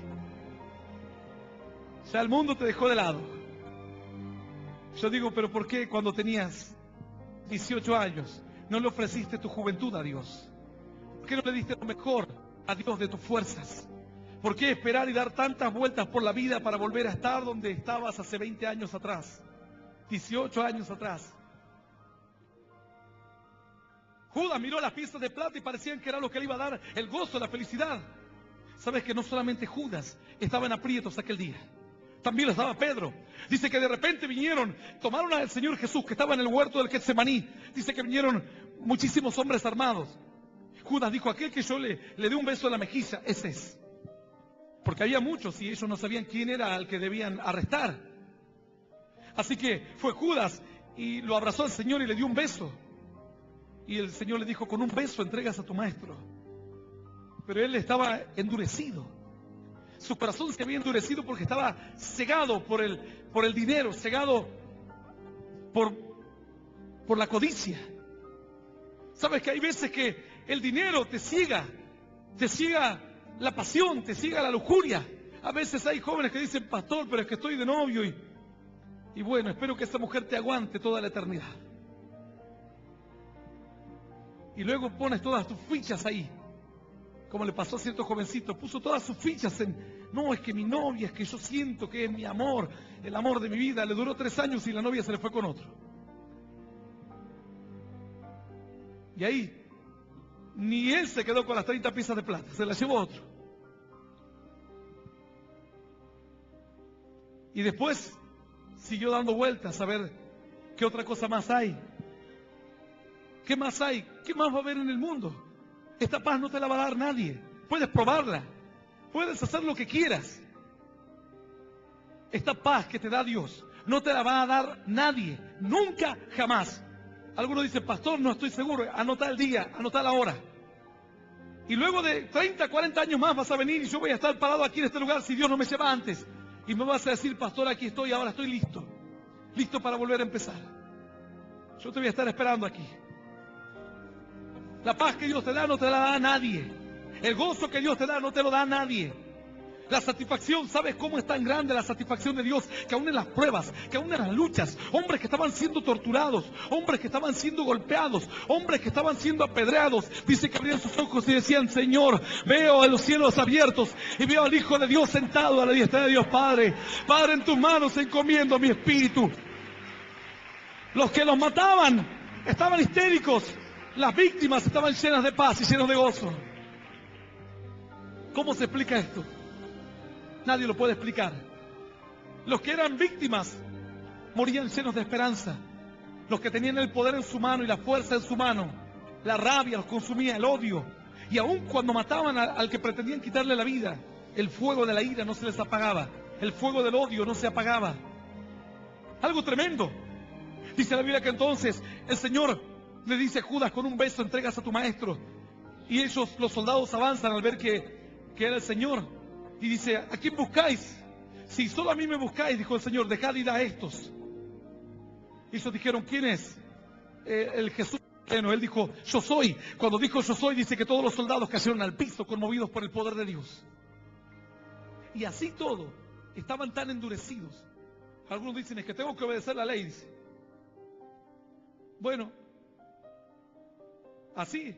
Speaker 2: Ya el mundo te dejó de lado. Yo digo, pero ¿por qué cuando tenías 18 años no le ofreciste tu juventud a Dios? ¿Por qué no le diste lo mejor a Dios de tus fuerzas? ¿Por qué esperar y dar tantas vueltas por la vida para volver a estar donde estabas hace 20 años atrás? 18 años atrás. Judas miró las piezas de plata y parecían que era lo que le iba a dar el gozo, la felicidad. Sabes que no solamente Judas estaba en aprietos aquel día, también lo estaba Pedro. Dice que de repente vinieron, tomaron al Señor Jesús que estaba en el huerto del Getsemaní. Dice que vinieron muchísimos hombres armados. Judas dijo, aquel que yo le dé un beso en la mejilla, ese es. Porque había muchos y ellos no sabían quién era al que debían arrestar. Así que fue Judas y lo abrazó al Señor y le dio un beso. Y el Señor le dijo, con un beso entregas a tu maestro. Pero él estaba endurecido. Su corazón se había endurecido porque estaba cegado por el dinero, cegado por la codicia. Sabes que hay veces que el dinero te ciega la pasión, te ciega la lujuria. A veces hay jóvenes que dicen, pastor, pero es que estoy de novio y bueno, espero que esa mujer te aguante toda la eternidad. Y luego pones todas tus fichas ahí, como le pasó a cierto jovencito, puso todas sus fichas no, es que mi novia, es que yo siento que es mi amor, el amor de mi vida. Le duró 3 años y la novia se le fue con otro. Y ahí, ni él se quedó con las 30 piezas de plata, se las llevó otro. Y después siguió dando vueltas a ver qué otra cosa más hay. ¿Qué más hay? ¿Qué más va a haber en el mundo? Esta paz no te la va a dar nadie. Puedes probarla. Puedes hacer lo que quieras. Esta paz que te da Dios no te la va a dar nadie. Nunca, jamás. Algunos dicen, pastor, no estoy seguro. Anota el día, anota la hora. Y luego de 30, 40 años más vas a venir y yo voy a estar parado aquí en este lugar si Dios no me lleva antes. Y me vas a decir, pastor, aquí estoy, ahora estoy listo. Listo para volver a empezar. Yo te voy a estar esperando aquí. La paz que Dios te da no te la da a nadie. El gozo que Dios te da no te lo da a nadie. La satisfacción, ¿sabes cómo es tan grande la satisfacción de Dios? Que aún en las pruebas, que aún en las luchas, hombres que estaban siendo torturados, hombres que estaban siendo golpeados, hombres que estaban siendo apedreados, dice que abrían sus ojos y decían, Señor, veo a los cielos abiertos y veo al Hijo de Dios sentado a la diestra de Dios Padre. Padre, en tus manos encomiendo mi espíritu. Los que los mataban estaban histéricos. Las víctimas estaban llenas de paz y llenas de gozo. ¿Cómo se explica esto? Nadie lo puede explicar. Los que eran víctimas morían llenos de esperanza. Los que tenían el poder en su mano y la fuerza en su mano, la rabia los consumía, el odio. Y aun cuando mataban al que pretendían quitarle la vida, el fuego de la ira no se les apagaba. El fuego del odio no se apagaba. Algo tremendo. Dice la Biblia que entonces el Señor le dice a Judas, con un beso entregas a tu maestro. Y ellos, los soldados, avanzan al ver que era el Señor. Y dice, ¿a quién buscáis? Si solo a mí me buscáis, dijo el Señor, dejad ir a estos. Y ellos dijeron, ¿quién es? El Jesús. Bueno, él dijo, yo soy. Cuando dijo yo soy, dice que todos los soldados cayeron al piso, conmovidos por el poder de Dios. Y así todo, estaban tan endurecidos. Algunos dicen, es que tengo que obedecer la ley. Dice. Bueno, así.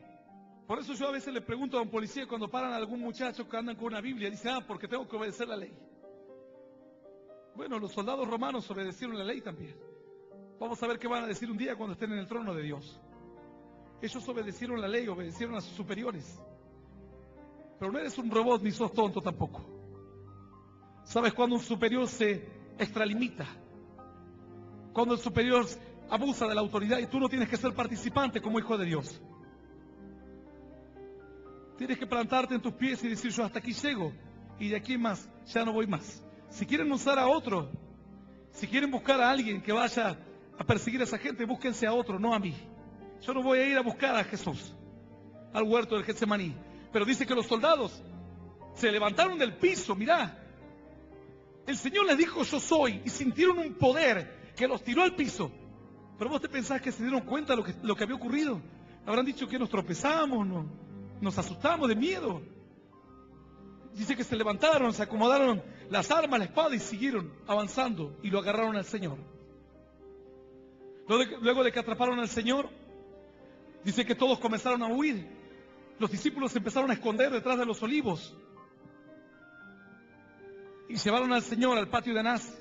Speaker 2: Por eso yo a veces le pregunto a un policía cuando paran a algún muchacho que andan con una Biblia, dice, porque tengo que obedecer la ley. Bueno, los soldados romanos obedecieron la ley también. Vamos a ver qué van a decir un día cuando estén en el trono de Dios. Ellos obedecieron la ley, obedecieron a sus superiores. Pero no eres un robot ni sos tonto tampoco. ¿Sabes cuando un superior se extralimita? Cuando el superior abusa de la autoridad y tú no tienes que ser participante como hijo de Dios. Tienes que plantarte en tus pies y decir, yo hasta aquí llego y de aquí más, ya no voy más. Si quieren usar a otro, si quieren buscar a alguien que vaya a perseguir a esa gente, búsquense a otro, no a mí. Yo no voy a ir a buscar a Jesús, al huerto del Getsemaní. Pero dice que los soldados se levantaron del piso, mirá. El Señor les dijo, yo soy, y sintieron un poder que los tiró al piso. Pero vos te pensás que se dieron cuenta de lo que había ocurrido. Habrán dicho que nos tropezamos, ¿no? Nos asustamos de miedo. Dice que se levantaron, se acomodaron las armas, la espada y siguieron avanzando y lo agarraron al Señor. Luego de que atraparon al Señor, dice que todos comenzaron a huir. Los discípulos se empezaron a esconder detrás de los olivos y llevaron al Señor al patio de Anás.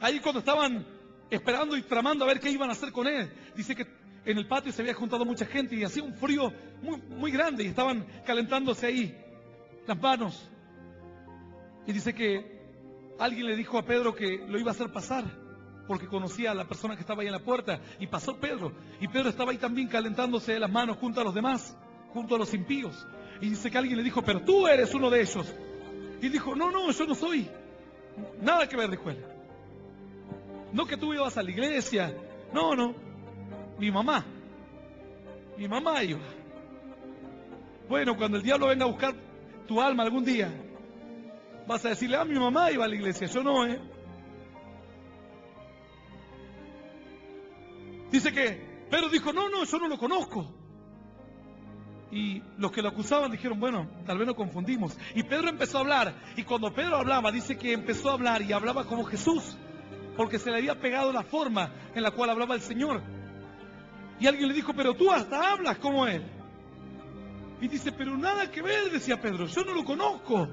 Speaker 2: Ahí cuando estaban esperando y tramando a ver qué iban a hacer con él, dice que en el patio se había juntado mucha gente y hacía un frío muy, muy grande y estaban calentándose ahí las manos. Y dice que alguien le dijo a Pedro que lo iba a hacer pasar porque conocía a la persona que estaba ahí en la puerta. Y pasó Pedro. Y Pedro estaba ahí también calentándose las manos junto a los demás, junto a los impíos. Y dice que alguien le dijo, pero tú eres uno de ellos. Y dijo, no, yo no soy. Nada que ver, dijo él. No que tú ibas a la iglesia. No. Mi mamá iba. Bueno, cuando el diablo venga a buscar tu alma algún día, vas a decirle, mi mamá iba a la iglesia, yo no, Dice que Pedro dijo, no, yo no lo conozco. Y los que lo acusaban dijeron, bueno, tal vez nos confundimos. Y Pedro empezó a hablar. Y cuando Pedro hablaba, dice que empezó a hablar y hablaba como Jesús, porque se le había pegado la forma en la cual hablaba el Señor. Y alguien le dijo, pero tú hasta hablas como Él. Y dice, pero nada que ver, decía Pedro, yo no lo conozco.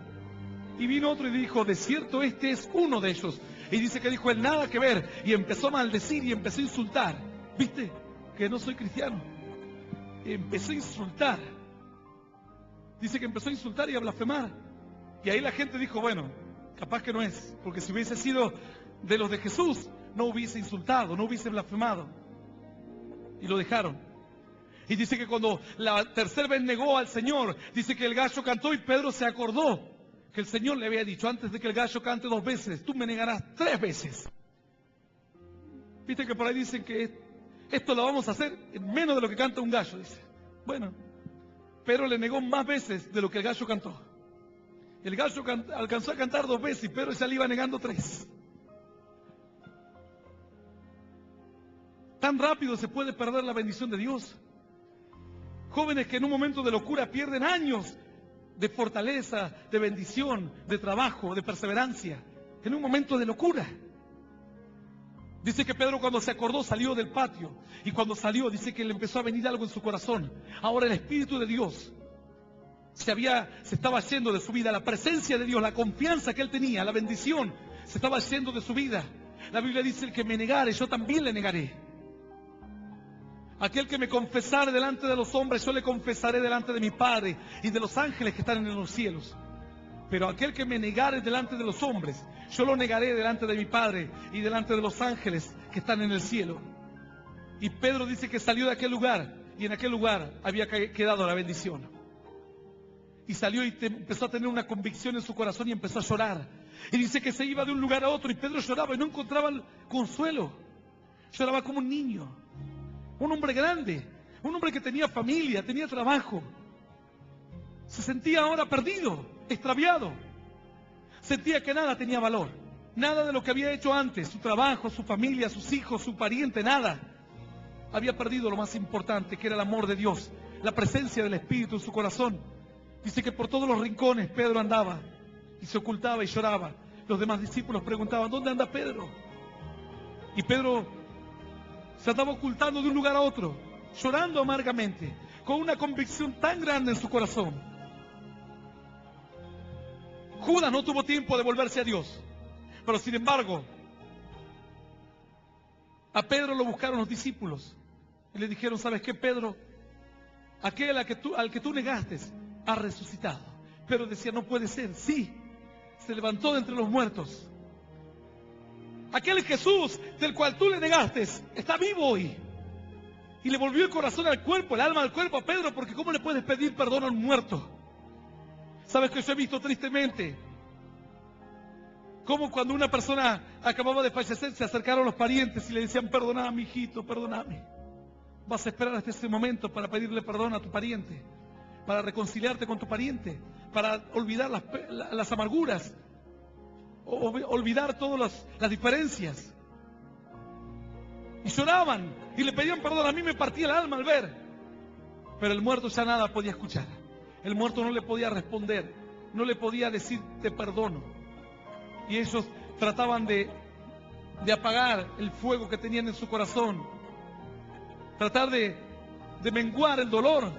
Speaker 2: Y vino otro y dijo, de cierto, este es uno de ellos. Y dice que dijo él, nada que ver. Y empezó a maldecir y empezó a insultar. ¿Viste? Que no soy cristiano. Empezó a insultar. Dice que empezó a insultar y a blasfemar. Y ahí la gente dijo, bueno, capaz que no es. Porque si hubiese sido de los de Jesús, no hubiese insultado, no hubiese blasfemado. Y lo dejaron. Y dice que cuando la tercera vez negó al Señor, dice que el gallo cantó y Pedro se acordó que el Señor le había dicho, antes de que el gallo cante 2 veces, tú me negarás 3 veces. Viste que por ahí dicen que esto lo vamos a hacer en menos de lo que canta un gallo, dice. Bueno, Pedro le negó más veces de lo que el gallo cantó. El gallo alcanzó a cantar 2 veces y Pedro ya le iba negando 3. Tan rápido se puede perder la bendición de Dios. Jóvenes que en un momento de locura pierden años de fortaleza, de bendición, de trabajo, de perseverancia, en un momento de locura. Dice que Pedro cuando se acordó salió del patio, y cuando salió dice que le empezó a venir algo en su corazón. Ahora el Espíritu de Dios se estaba yendo de su vida, la presencia de Dios, la confianza que él tenía, la bendición, se estaba yendo de su vida. La Biblia dice, el que me negare, yo también le negaré. Aquel que me confesare delante de los hombres, yo le confesaré delante de mi Padre y de los ángeles que están en los cielos. Pero aquel que me negare delante de los hombres, yo lo negaré delante de mi Padre y delante de los ángeles que están en el cielo. Y Pedro dice que salió de aquel lugar, y en aquel lugar había quedado la bendición. Y salió y empezó a tener una convicción en su corazón y empezó a llorar. Y dice que se iba de un lugar a otro y Pedro lloraba y no encontraba consuelo. Lloraba como un niño. Un hombre grande, un hombre que tenía familia, tenía trabajo. Se sentía ahora perdido, extraviado. Sentía que nada tenía valor. Nada de lo que había hecho antes, su trabajo, su familia, sus hijos, su pariente, nada. Había perdido lo más importante, que era el amor de Dios, la presencia del Espíritu en su corazón. Dice que por todos los rincones Pedro andaba y se ocultaba y lloraba. Los demás discípulos preguntaban, ¿dónde anda Pedro? Y Pedro se estaba ocultando de un lugar a otro, llorando amargamente, con una convicción tan grande en su corazón. Judas no tuvo tiempo de volverse a Dios, pero sin embargo, a Pedro lo buscaron los discípulos y le dijeron, ¿sabes qué, Pedro? Aquel al que tú negaste ha resucitado. Pero decía, no puede ser, sí, se levantó de entre los muertos. Aquel Jesús del cual tú le negaste está vivo hoy. Y le volvió el corazón al cuerpo, el alma al cuerpo a Pedro, porque ¿cómo le puedes pedir perdón a un muerto? ¿Sabes que yo he visto tristemente cómo cuando una persona acababa de fallecer se acercaron los parientes y le decían, perdóname, hijito, perdóname? Vas a esperar hasta ese momento para pedirle perdón a tu pariente, para reconciliarte con tu pariente, para olvidar las amarguras, olvidar todas las diferencias. Y lloraban y le pedían perdón. A mí me partía el alma al ver, pero el muerto ya nada podía escuchar. El muerto no le podía responder, no le podía decir te perdono. Y ellos trataban de apagar el fuego que tenían en su corazón, tratar de menguar el dolor,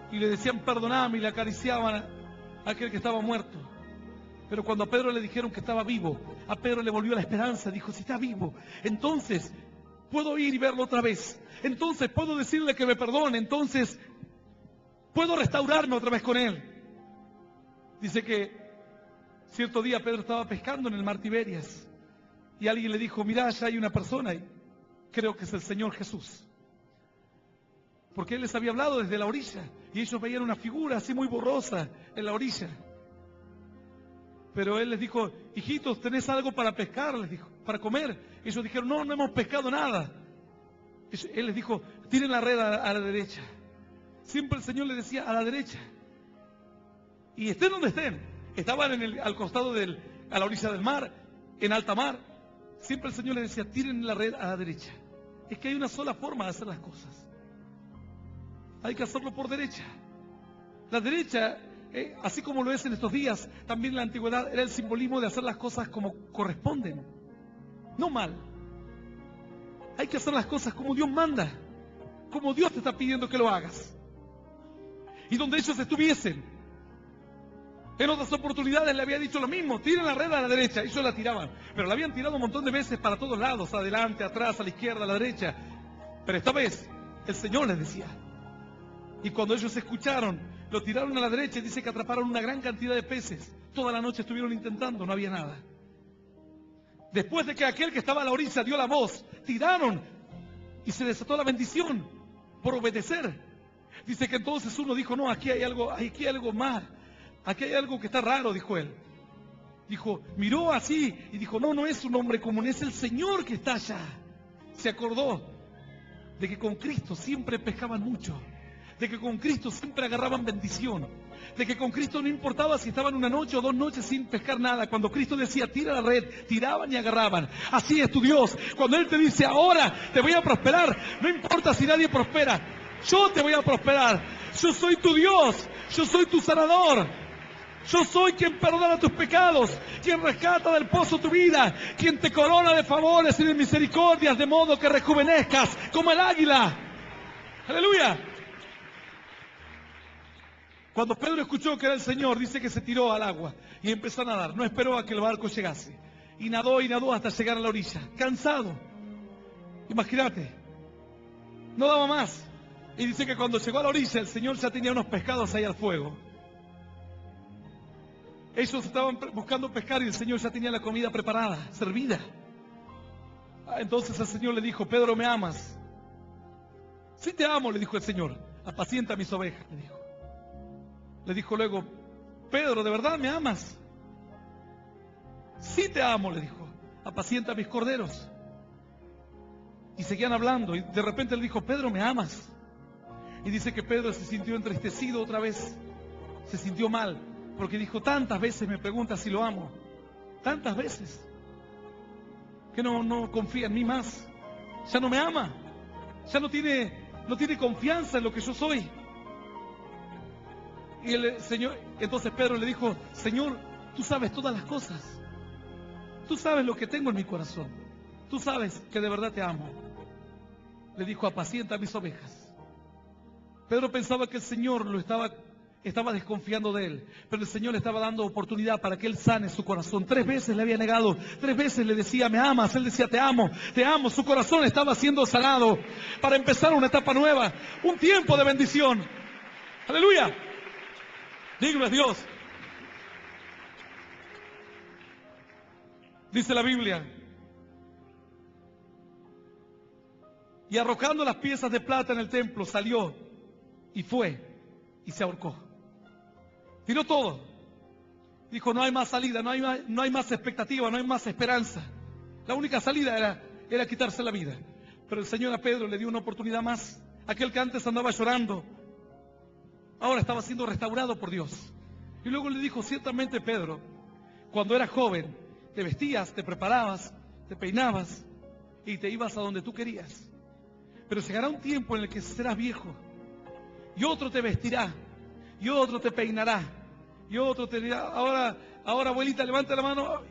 Speaker 2: y le decían perdoname y le acariciaban a aquel que estaba muerto. Pero cuando a Pedro le dijeron que estaba vivo, a Pedro le volvió la esperanza. Dijo, si está vivo, entonces puedo ir y verlo otra vez. Entonces puedo decirle que me perdone. Entonces puedo restaurarme otra vez con él. Dice que cierto día Pedro estaba pescando en el mar Tiberias. Y alguien le dijo, mirá, allá hay una persona y creo que es el Señor Jesús. Porque él les había hablado desde la orilla. Y ellos veían una figura así muy borrosa en la orilla. Pero él les dijo, hijitos, ¿tenés algo para pescar? Les dijo, para comer. Ellos dijeron, no hemos pescado nada. Él les dijo, tiren la red a la derecha. Siempre el Señor les decía, a la derecha. Y estén donde estén. Estaban al costado a la orilla del mar, en alta mar. Siempre el Señor les decía, tiren la red a la derecha. es que hay una sola forma de hacer las cosas. Hay que hacerlo por derecha. La derecha, así como lo es en estos días, también en la antigüedad era el simbolismo de hacer las cosas como corresponden, no mal. Hay que hacer las cosas como Dios manda, como Dios te está pidiendo que lo hagas. Y donde ellos estuviesen, en otras oportunidades le había dicho lo mismo: tiren la red a la derecha. Ellos la tiraban, pero la habían tirado un montón de veces para todos lados, adelante, atrás, a la izquierda, a la derecha. Pero esta vez el Señor les decía. Y cuando ellos escucharon, lo tiraron a la derecha y dice que atraparon una gran cantidad de peces. Toda la noche estuvieron intentando, no había nada. Después de que aquel que estaba a la orilla dio la voz, tiraron y se desató la bendición por obedecer. Dice que entonces uno dijo: no, aquí hay algo más. Aquí hay algo que está raro, dijo él. Dijo, miró así y dijo: no es un hombre común, es el Señor que está allá. Se acordó de que con Cristo siempre pescaban mucho, de que con Cristo siempre agarraban bendición, de que con Cristo no importaba si estaban una noche o 2 noches sin pescar nada. Cuando Cristo decía tira la red, tiraban y agarraban. Así es tu Dios. Cuando Él te dice ahora te voy a prosperar, no importa si nadie prospera, yo te voy a prosperar. Yo soy tu Dios, yo soy tu sanador. Yo soy quien perdona tus pecados, quien rescata del pozo tu vida, quien te corona de favores y de misericordias, de modo que rejuvenezcas como el águila. ¡Aleluya! Cuando Pedro escuchó que era el Señor, dice que se tiró al agua y empezó a nadar. No esperó a que el barco llegase. Y nadó hasta llegar a la orilla, cansado. Imagínate, no daba más. Y dice que cuando llegó a la orilla, el Señor ya tenía unos pescados ahí al fuego. Ellos estaban buscando pescar y el Señor ya tenía la comida preparada, servida. Entonces el Señor le dijo: Pedro, ¿me amas? Sí te amo, le dijo el Señor. Apacienta mis ovejas, le dijo. Le dijo luego: Pedro, ¿de verdad me amas? Sí te amo, le dijo. Apacienta mis corderos. Y seguían hablando y de repente le dijo: Pedro, ¿me amas? Y dice que Pedro se sintió entristecido otra vez. Se sintió mal. Porque dijo: tantas veces me pregunta si lo amo, tantas veces, que no confía en mí más, ya no me ama, ya no tiene confianza en lo que yo soy. Y el Señor, entonces Pedro le dijo: Señor, tú sabes todas las cosas, tú sabes lo que tengo en mi corazón, tú sabes que de verdad te amo. Le dijo: apacienta mis ovejas. Pedro pensaba que el Señor estaba desconfiando de él, pero el Señor le estaba dando oportunidad para que él sane su corazón. 3 veces le había negado, 3 veces le decía: me amas. Él decía: te amo, te amo. Su corazón estaba siendo sanado para empezar una etapa nueva, un tiempo de bendición. Aleluya, digno es Dios. Dice la Biblia: y arrojando las piezas de plata en el templo, salió y fue y se ahorcó. Tiró todo. Dijo: no hay más salida, no hay más expectativa, no hay más esperanza. La única salida era quitarse la vida. Pero el Señor a Pedro le dio una oportunidad más. Aquel que antes andaba llorando, ahora estaba siendo restaurado por Dios. Y luego le dijo: ciertamente, Pedro, cuando eras joven, te vestías, te preparabas, te peinabas y te ibas a donde tú querías. Pero llegará un tiempo en el que serás viejo y otro te vestirá, y otro te peinará, y otro te dirá: ahora abuelita, levanta la mano,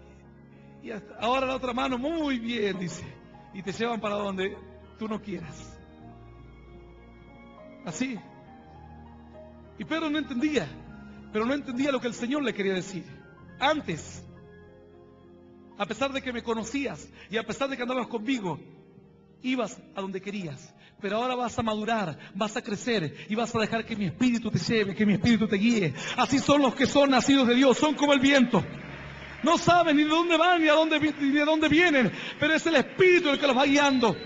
Speaker 2: y ahora la otra mano, muy bien, dice, y te llevan para donde tú no quieras. Así. Y Pedro no entendía, pero no entendía lo que el Señor le quería decir. Antes, a pesar de que me conocías y a pesar de que andabas conmigo, ibas a donde querías. Pero ahora vas a madurar, vas a crecer y vas a dejar que mi espíritu te lleve, que mi espíritu te guíe. Así son los que son nacidos de Dios, son como el viento. No saben ni de dónde van ni de dónde vienen, pero es el espíritu el que los va guiando.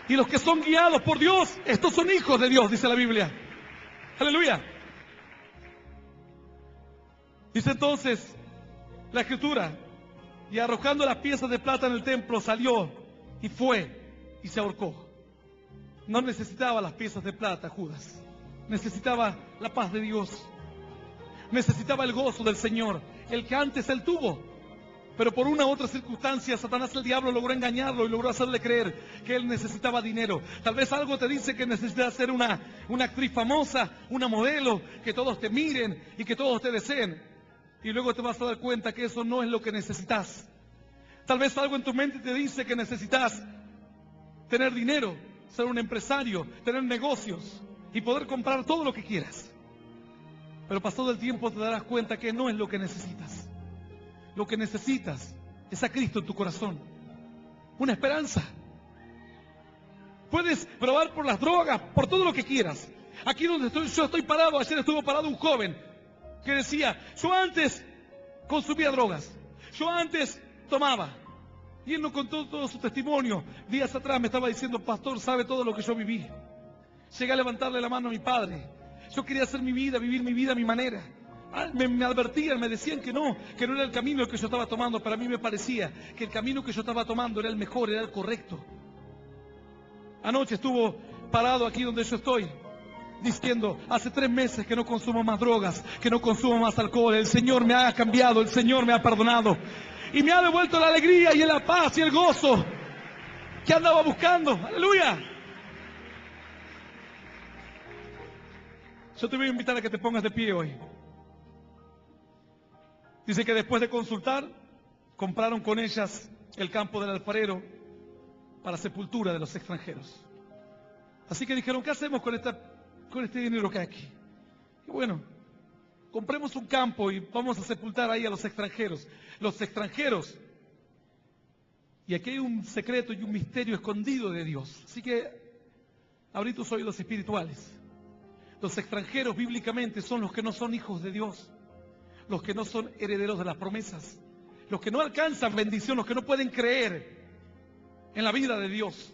Speaker 2: Y los que son guiados por Dios, estos son hijos de Dios, dice la Biblia. Aleluya. Dice entonces la Escritura: y arrojando las piezas de plata en el templo, salió y fue y se ahorcó. No necesitaba las piezas de plata, Judas. Necesitaba la paz de Dios. Necesitaba el gozo del Señor, el que antes él tuvo. Pero por una u otra circunstancia, Satanás, el diablo, logró engañarlo y logró hacerle creer que él necesitaba dinero. Tal vez algo te dice que necesitas ser una actriz famosa, una modelo, que todos te miren y que todos te deseen. Y luego te vas a dar cuenta que eso no es lo que necesitas. Tal vez algo en tu mente te dice que necesitas tener dinero, ser un empresario, tener negocios y poder comprar todo lo que quieras. Pero pasado el tiempo te darás cuenta que no es lo que necesitas. Lo que necesitas es a Cristo en tu corazón. Una esperanza. Puedes probar por las drogas, por todo lo que quieras. Aquí donde yo estoy parado, ayer estuvo parado un joven que decía, yo antes consumía drogas, yo antes tomaba. Y él nos contó todo su testimonio. Días atrás me estaba diciendo, pastor, sabe todo lo que yo viví. Llegué a levantarle la mano a mi padre. Yo quería hacer mi vida, vivir mi vida a mi manera. Me advertían, me decían que no era el camino que yo estaba tomando. Para mí me parecía que el camino que yo estaba tomando era el mejor, era el correcto. Anoche estuvo parado aquí donde yo estoy, diciendo, hace 3 meses que no consumo más drogas, que no consumo más alcohol. El Señor me ha cambiado, el Señor me ha perdonado. Y me ha devuelto la alegría y la paz y el gozo que andaba buscando. ¡Aleluya! Yo te voy a invitar a que te pongas de pie hoy. Dice que después de consultar, compraron con ellas el campo del alfarero para sepultura de los extranjeros. Así que dijeron, ¿qué hacemos con este dinero que hay aquí? Y bueno, compremos un campo y vamos a sepultar ahí a los extranjeros. Los extranjeros. Y aquí hay un secreto y un misterio escondido de Dios. Así que abrí tus oídos espirituales. Los extranjeros bíblicamente son los que no son hijos de Dios. Los que no son herederos de las promesas, los que no alcanzan bendición, los que no pueden creer en la vida de Dios.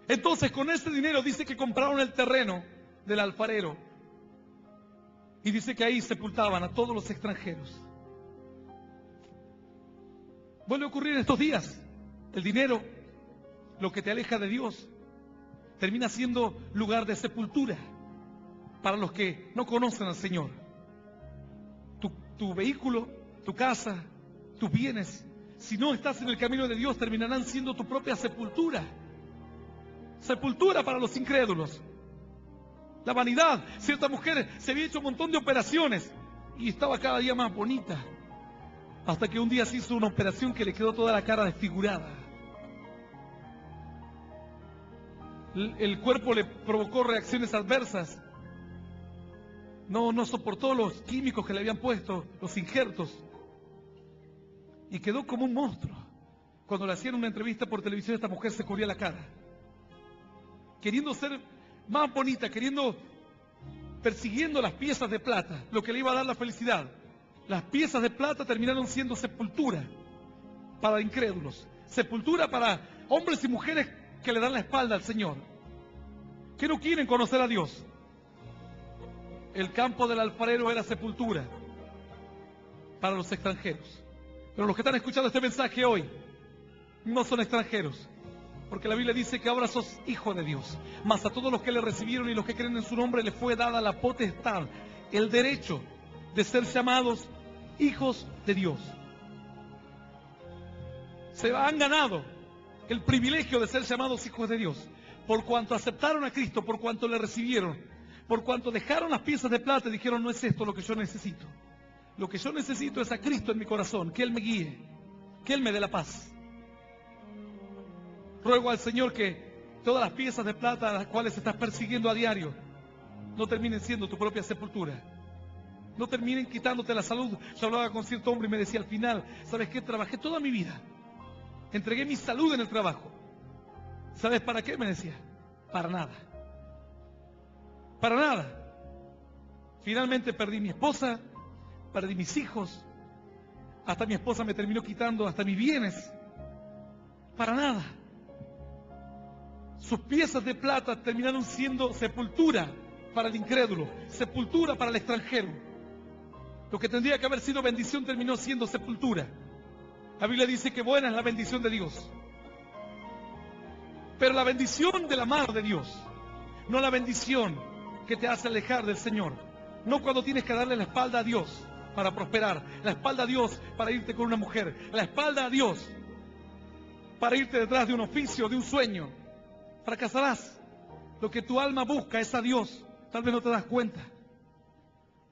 Speaker 2: Entonces con ese dinero dice que compraron el terreno del alfarero y dice que ahí sepultaban a todos los extranjeros. Vuelve a ocurrir en estos días. El dinero, lo que te aleja de Dios, termina siendo lugar de sepultura para los que no conocen al Señor. Tu vehículo, tu casa, tus bienes, si no estás en el camino de Dios, terminarán siendo tu propia sepultura. Sepultura para los incrédulos. La vanidad. Cierta mujer se había hecho un montón de operaciones y estaba cada día más bonita. Hasta que un día se hizo una operación que le quedó toda la cara desfigurada. El cuerpo le provocó reacciones adversas. No soportó los químicos que le habían puesto, los injertos. Y quedó como un monstruo. Cuando le hacían una entrevista por televisión, esta mujer se cubría la cara. Queriendo ser más bonita, persiguiendo las piezas de plata, lo que le iba a dar la felicidad. Las piezas de plata terminaron siendo sepultura para incrédulos. Sepultura para hombres y mujeres que le dan la espalda al Señor. Que no quieren conocer a Dios. El campo del alfarero era sepultura para los extranjeros. Pero los que están escuchando este mensaje hoy no son extranjeros, porque la Biblia dice que ahora sos hijo de Dios. Mas a todos los que le recibieron y los que creen en su nombre les fue dada la potestad, el derecho de ser llamados hijos de Dios. Se han ganado el privilegio de ser llamados hijos de Dios por cuanto aceptaron a Cristo, por cuanto le recibieron. Por cuanto dejaron las piezas de plata y dijeron, no es esto lo que yo necesito. Lo que yo necesito es a Cristo en mi corazón, que Él me guíe, que Él me dé la paz. Ruego al Señor que todas las piezas de plata a las cuales estás persiguiendo a diario no terminen siendo tu propia sepultura. No terminen quitándote la salud. Yo hablaba con cierto hombre y me decía al final, ¿sabes qué? Trabajé toda mi vida. Entregué mi salud en el trabajo. ¿Sabes para qué? Me decía. Para nada. Para nada. Finalmente perdí mi esposa, perdí mis hijos, hasta mi esposa me terminó quitando hasta mis bienes. Para nada. Sus piezas de plata terminaron siendo sepultura para el incrédulo, sepultura para el extranjero. Lo que tendría que haber sido bendición terminó siendo sepultura. La Biblia dice que buena es la bendición de Dios. Pero la bendición de la mano de Dios, no la bendición que te hace alejar del Señor. No cuando tienes que darle la espalda a Dios. para prosperar, la espalda a Dios para irte con una mujer, la espalda a Dios para irte detrás de un oficio, de un sueño. Fracasarás. Lo que tu alma busca es a Dios. Tal vez no te das cuenta.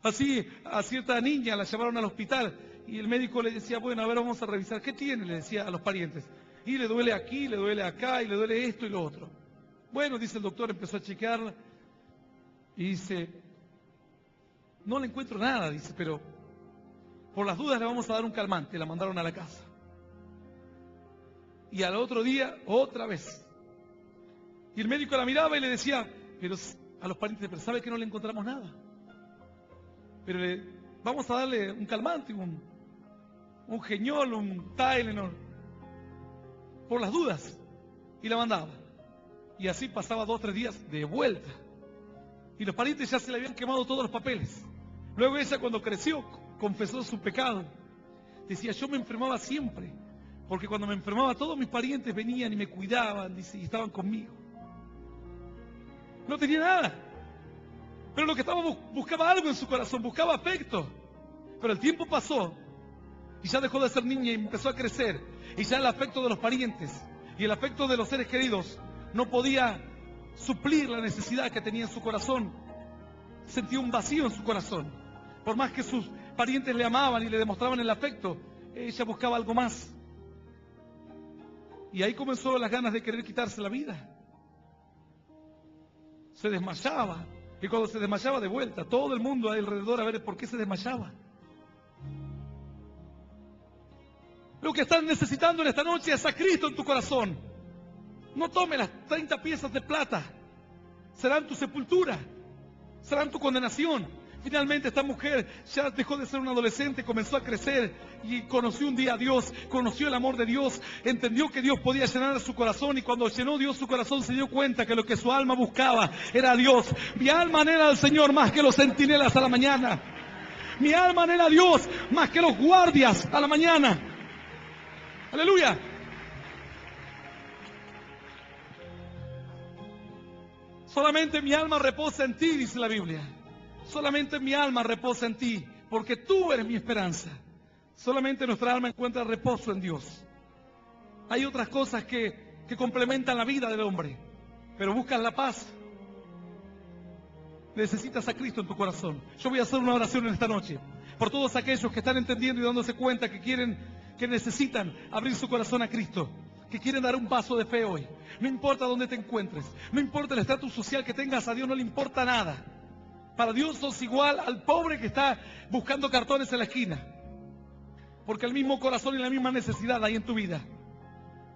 Speaker 2: Así a cierta niña la llevaron al hospital y el médico le decía, bueno, a ver, vamos a revisar. ¿Qué tiene? Le decía a los parientes. Y le duele aquí, le duele acá, y le duele esto y lo otro. Bueno, dice el doctor, empezó a chequearla y dice, no le encuentro nada, dice, pero por las dudas le vamos a dar un calmante. La mandaron a la casa. Y al otro día, otra vez. Y el médico la miraba y le decía, pero a los parientes, pero sabe que no le encontramos nada. Pero vamos a darle un calmante, un Geñol, un Tylenol, por las dudas. Y la mandaba. Y así pasaba 2 o 3 días de vuelta. Y los parientes ya se le habían quemado todos los papeles. Luego ella, cuando creció, confesó su pecado. Decía, yo me enfermaba siempre. Porque cuando me enfermaba todos mis parientes venían y me cuidaban, dice, y estaban conmigo. No tenía nada. Pero lo que estaba buscaba algo en su corazón, buscaba afecto. Pero el tiempo pasó y ya dejó de ser niña y empezó a crecer. Y ya el afecto de los parientes y el afecto de los seres queridos no podía suplir la necesidad que tenía en su corazón. Sentía un vacío en su corazón. Por más que sus parientes le amaban y le demostraban el afecto, ella buscaba algo más. Y ahí comenzó las ganas de querer quitarse la vida. Se desmayaba. Y cuando se desmayaba de vuelta, todo el mundo alrededor a ver por qué se desmayaba. Lo que estás necesitando en esta noche es a Cristo en tu corazón. No tome las 30 piezas de plata. Serán tu sepultura. Serán tu condenación. Finalmente esta mujer ya dejó de ser una adolescente, comenzó a crecer y conoció un día a Dios, conoció el amor de Dios, entendió que Dios podía llenar su corazón y cuando llenó Dios su corazón se dio cuenta que lo que su alma buscaba era a Dios. Mi alma anhela al Señor más que los centinelas a la mañana. Mi alma anhela a Dios más que los guardias a la mañana. Aleluya. Solamente mi alma reposa en ti, dice la Biblia. Solamente mi alma reposa en ti, porque tú eres mi esperanza. Solamente nuestra alma encuentra reposo en Dios. Hay otras cosas que complementan la vida del hombre, pero buscas la paz. Necesitas a Cristo en tu corazón. Yo voy a hacer una oración en esta noche por todos aquellos que están entendiendo y dándose cuenta que necesitan abrir su corazón a Cristo, que quieren dar un paso de fe hoy. No importa dónde te encuentres, no importa el estatus social que tengas, a Dios no le importa nada. Para Dios sos igual al pobre que está buscando cartones en la esquina. Porque el mismo corazón y la misma necesidad hay en tu vida.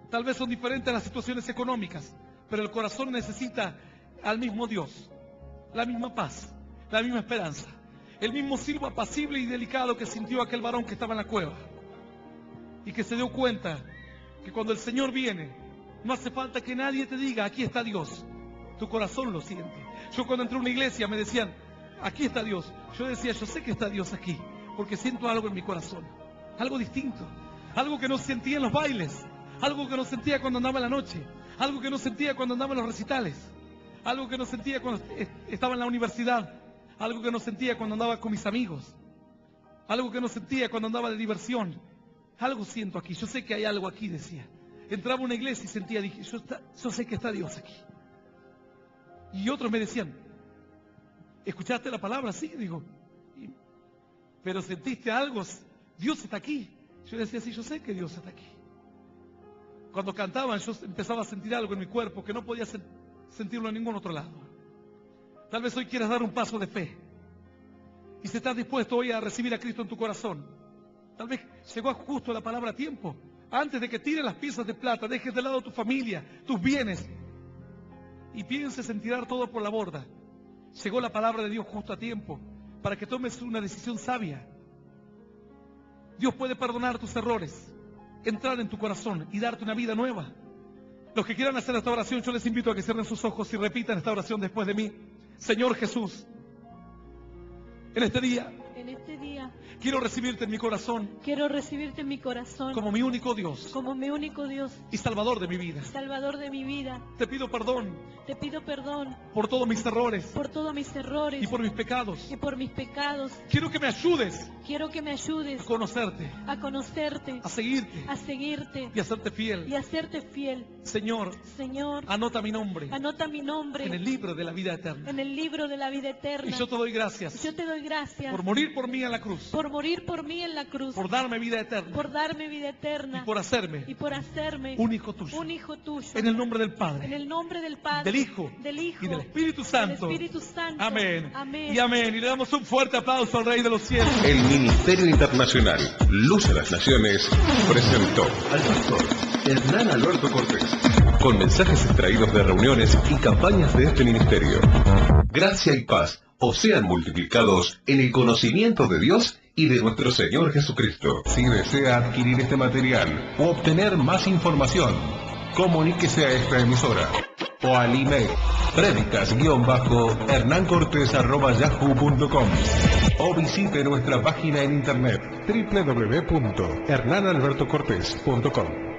Speaker 2: Tal vez son diferentes las situaciones económicas, pero el corazón necesita al mismo Dios, la misma paz, la misma esperanza, el mismo silbo apacible y delicado que sintió aquel varón que estaba en la cueva. Y que se dio cuenta que cuando el Señor viene, no hace falta que nadie te diga, aquí está Dios. Tu corazón lo siente. Yo cuando entré a una iglesia me decían, aquí está Dios. Yo decía, yo sé que está Dios aquí, porque siento algo en mi corazón, algo distinto, algo que no sentía en los bailes, algo que no sentía cuando andaba en la noche, algo que no sentía cuando andaba en los recitales, algo que no sentía cuando estaba en la universidad, algo que no sentía cuando andaba con mis amigos, algo que no sentía cuando andaba de diversión. Algo siento aquí, yo sé que hay algo aquí, decía. Entraba a una iglesia y sentía, dije, yo sé que está Dios aquí. Y otros me decían, ¿escuchaste la palabra? Sí, digo, pero ¿sentiste algo? Dios está aquí. Yo decía, sí, yo sé que Dios está aquí. Cuando cantaban, yo empezaba a sentir algo en mi cuerpo que no podía sentirlo en ningún otro lado. Tal vez hoy quieras dar un paso de fe. Y si estás dispuesto hoy a recibir a Cristo en tu corazón, tal vez llegó justo la palabra a tiempo. Antes de que tires las piezas de plata, dejes de lado tu familia, tus bienes, y pienses en tirar todo por la borda. Llegó la palabra de Dios justo a tiempo para que tomes una decisión sabia. Dios puede perdonar tus errores, entrar en tu corazón y darte una vida nueva. Los que quieran hacer esta oración, yo les invito a que cierren sus ojos y repitan esta oración después de mí. Señor Jesús, en este día
Speaker 3: en este día
Speaker 2: quiero recibirte en mi corazón
Speaker 3: quiero recibirte en mi corazón
Speaker 2: como mi único Dios
Speaker 3: como mi único Dios,
Speaker 2: y Salvador de mi vida.
Speaker 3: Salvador de mi vida.
Speaker 2: Te pido perdón
Speaker 3: Te pido perdón
Speaker 2: por todos mis errores
Speaker 3: por todos mis errores
Speaker 2: y por mis pecados.
Speaker 3: y por mis pecados.
Speaker 2: Quiero que me ayudes
Speaker 3: Quiero que me ayudes
Speaker 2: a conocerte,
Speaker 3: a conocerte,
Speaker 2: a seguirte
Speaker 3: a seguirte
Speaker 2: y a serte fiel.
Speaker 3: y a serte fiel.
Speaker 2: Señor,
Speaker 3: Señor,
Speaker 2: anota mi nombre
Speaker 3: anota mi nombre
Speaker 2: en el libro de la vida eterna.
Speaker 3: en el libro de la vida eterna.
Speaker 2: Y yo te doy gracias
Speaker 3: Yo te doy gracias
Speaker 2: por morir por mí en la cruz,
Speaker 3: por morir por mí en la cruz,
Speaker 2: por darme vida eterna
Speaker 3: por darme vida eterna
Speaker 2: y por hacerme
Speaker 3: y por hacerme
Speaker 2: un hijo tuyo.
Speaker 3: un hijo tuyo.
Speaker 2: En el nombre del
Speaker 3: En
Speaker 2: Padre,
Speaker 3: el nombre del Padre,
Speaker 2: del Hijo y del Espíritu Santo.
Speaker 3: del Espíritu Santo.
Speaker 2: Amén.
Speaker 3: Amén.
Speaker 2: Y amén. Y le damos un fuerte aplauso al Rey de los cielos.
Speaker 1: El Ministerio Internacional Luz a las Naciones presentó al pastor Hernán Alberto Cortés con mensajes extraídos de reuniones y campañas de este ministerio. Gracia y paz os sean multiplicados en el conocimiento de Dios y de nuestro Señor Jesucristo. Si desea adquirir este material o obtener más información, comuníquese a esta emisora o al email predicas-hernancortes@yahoo.com o visite nuestra página en internet www.hernanalbertocortes.com.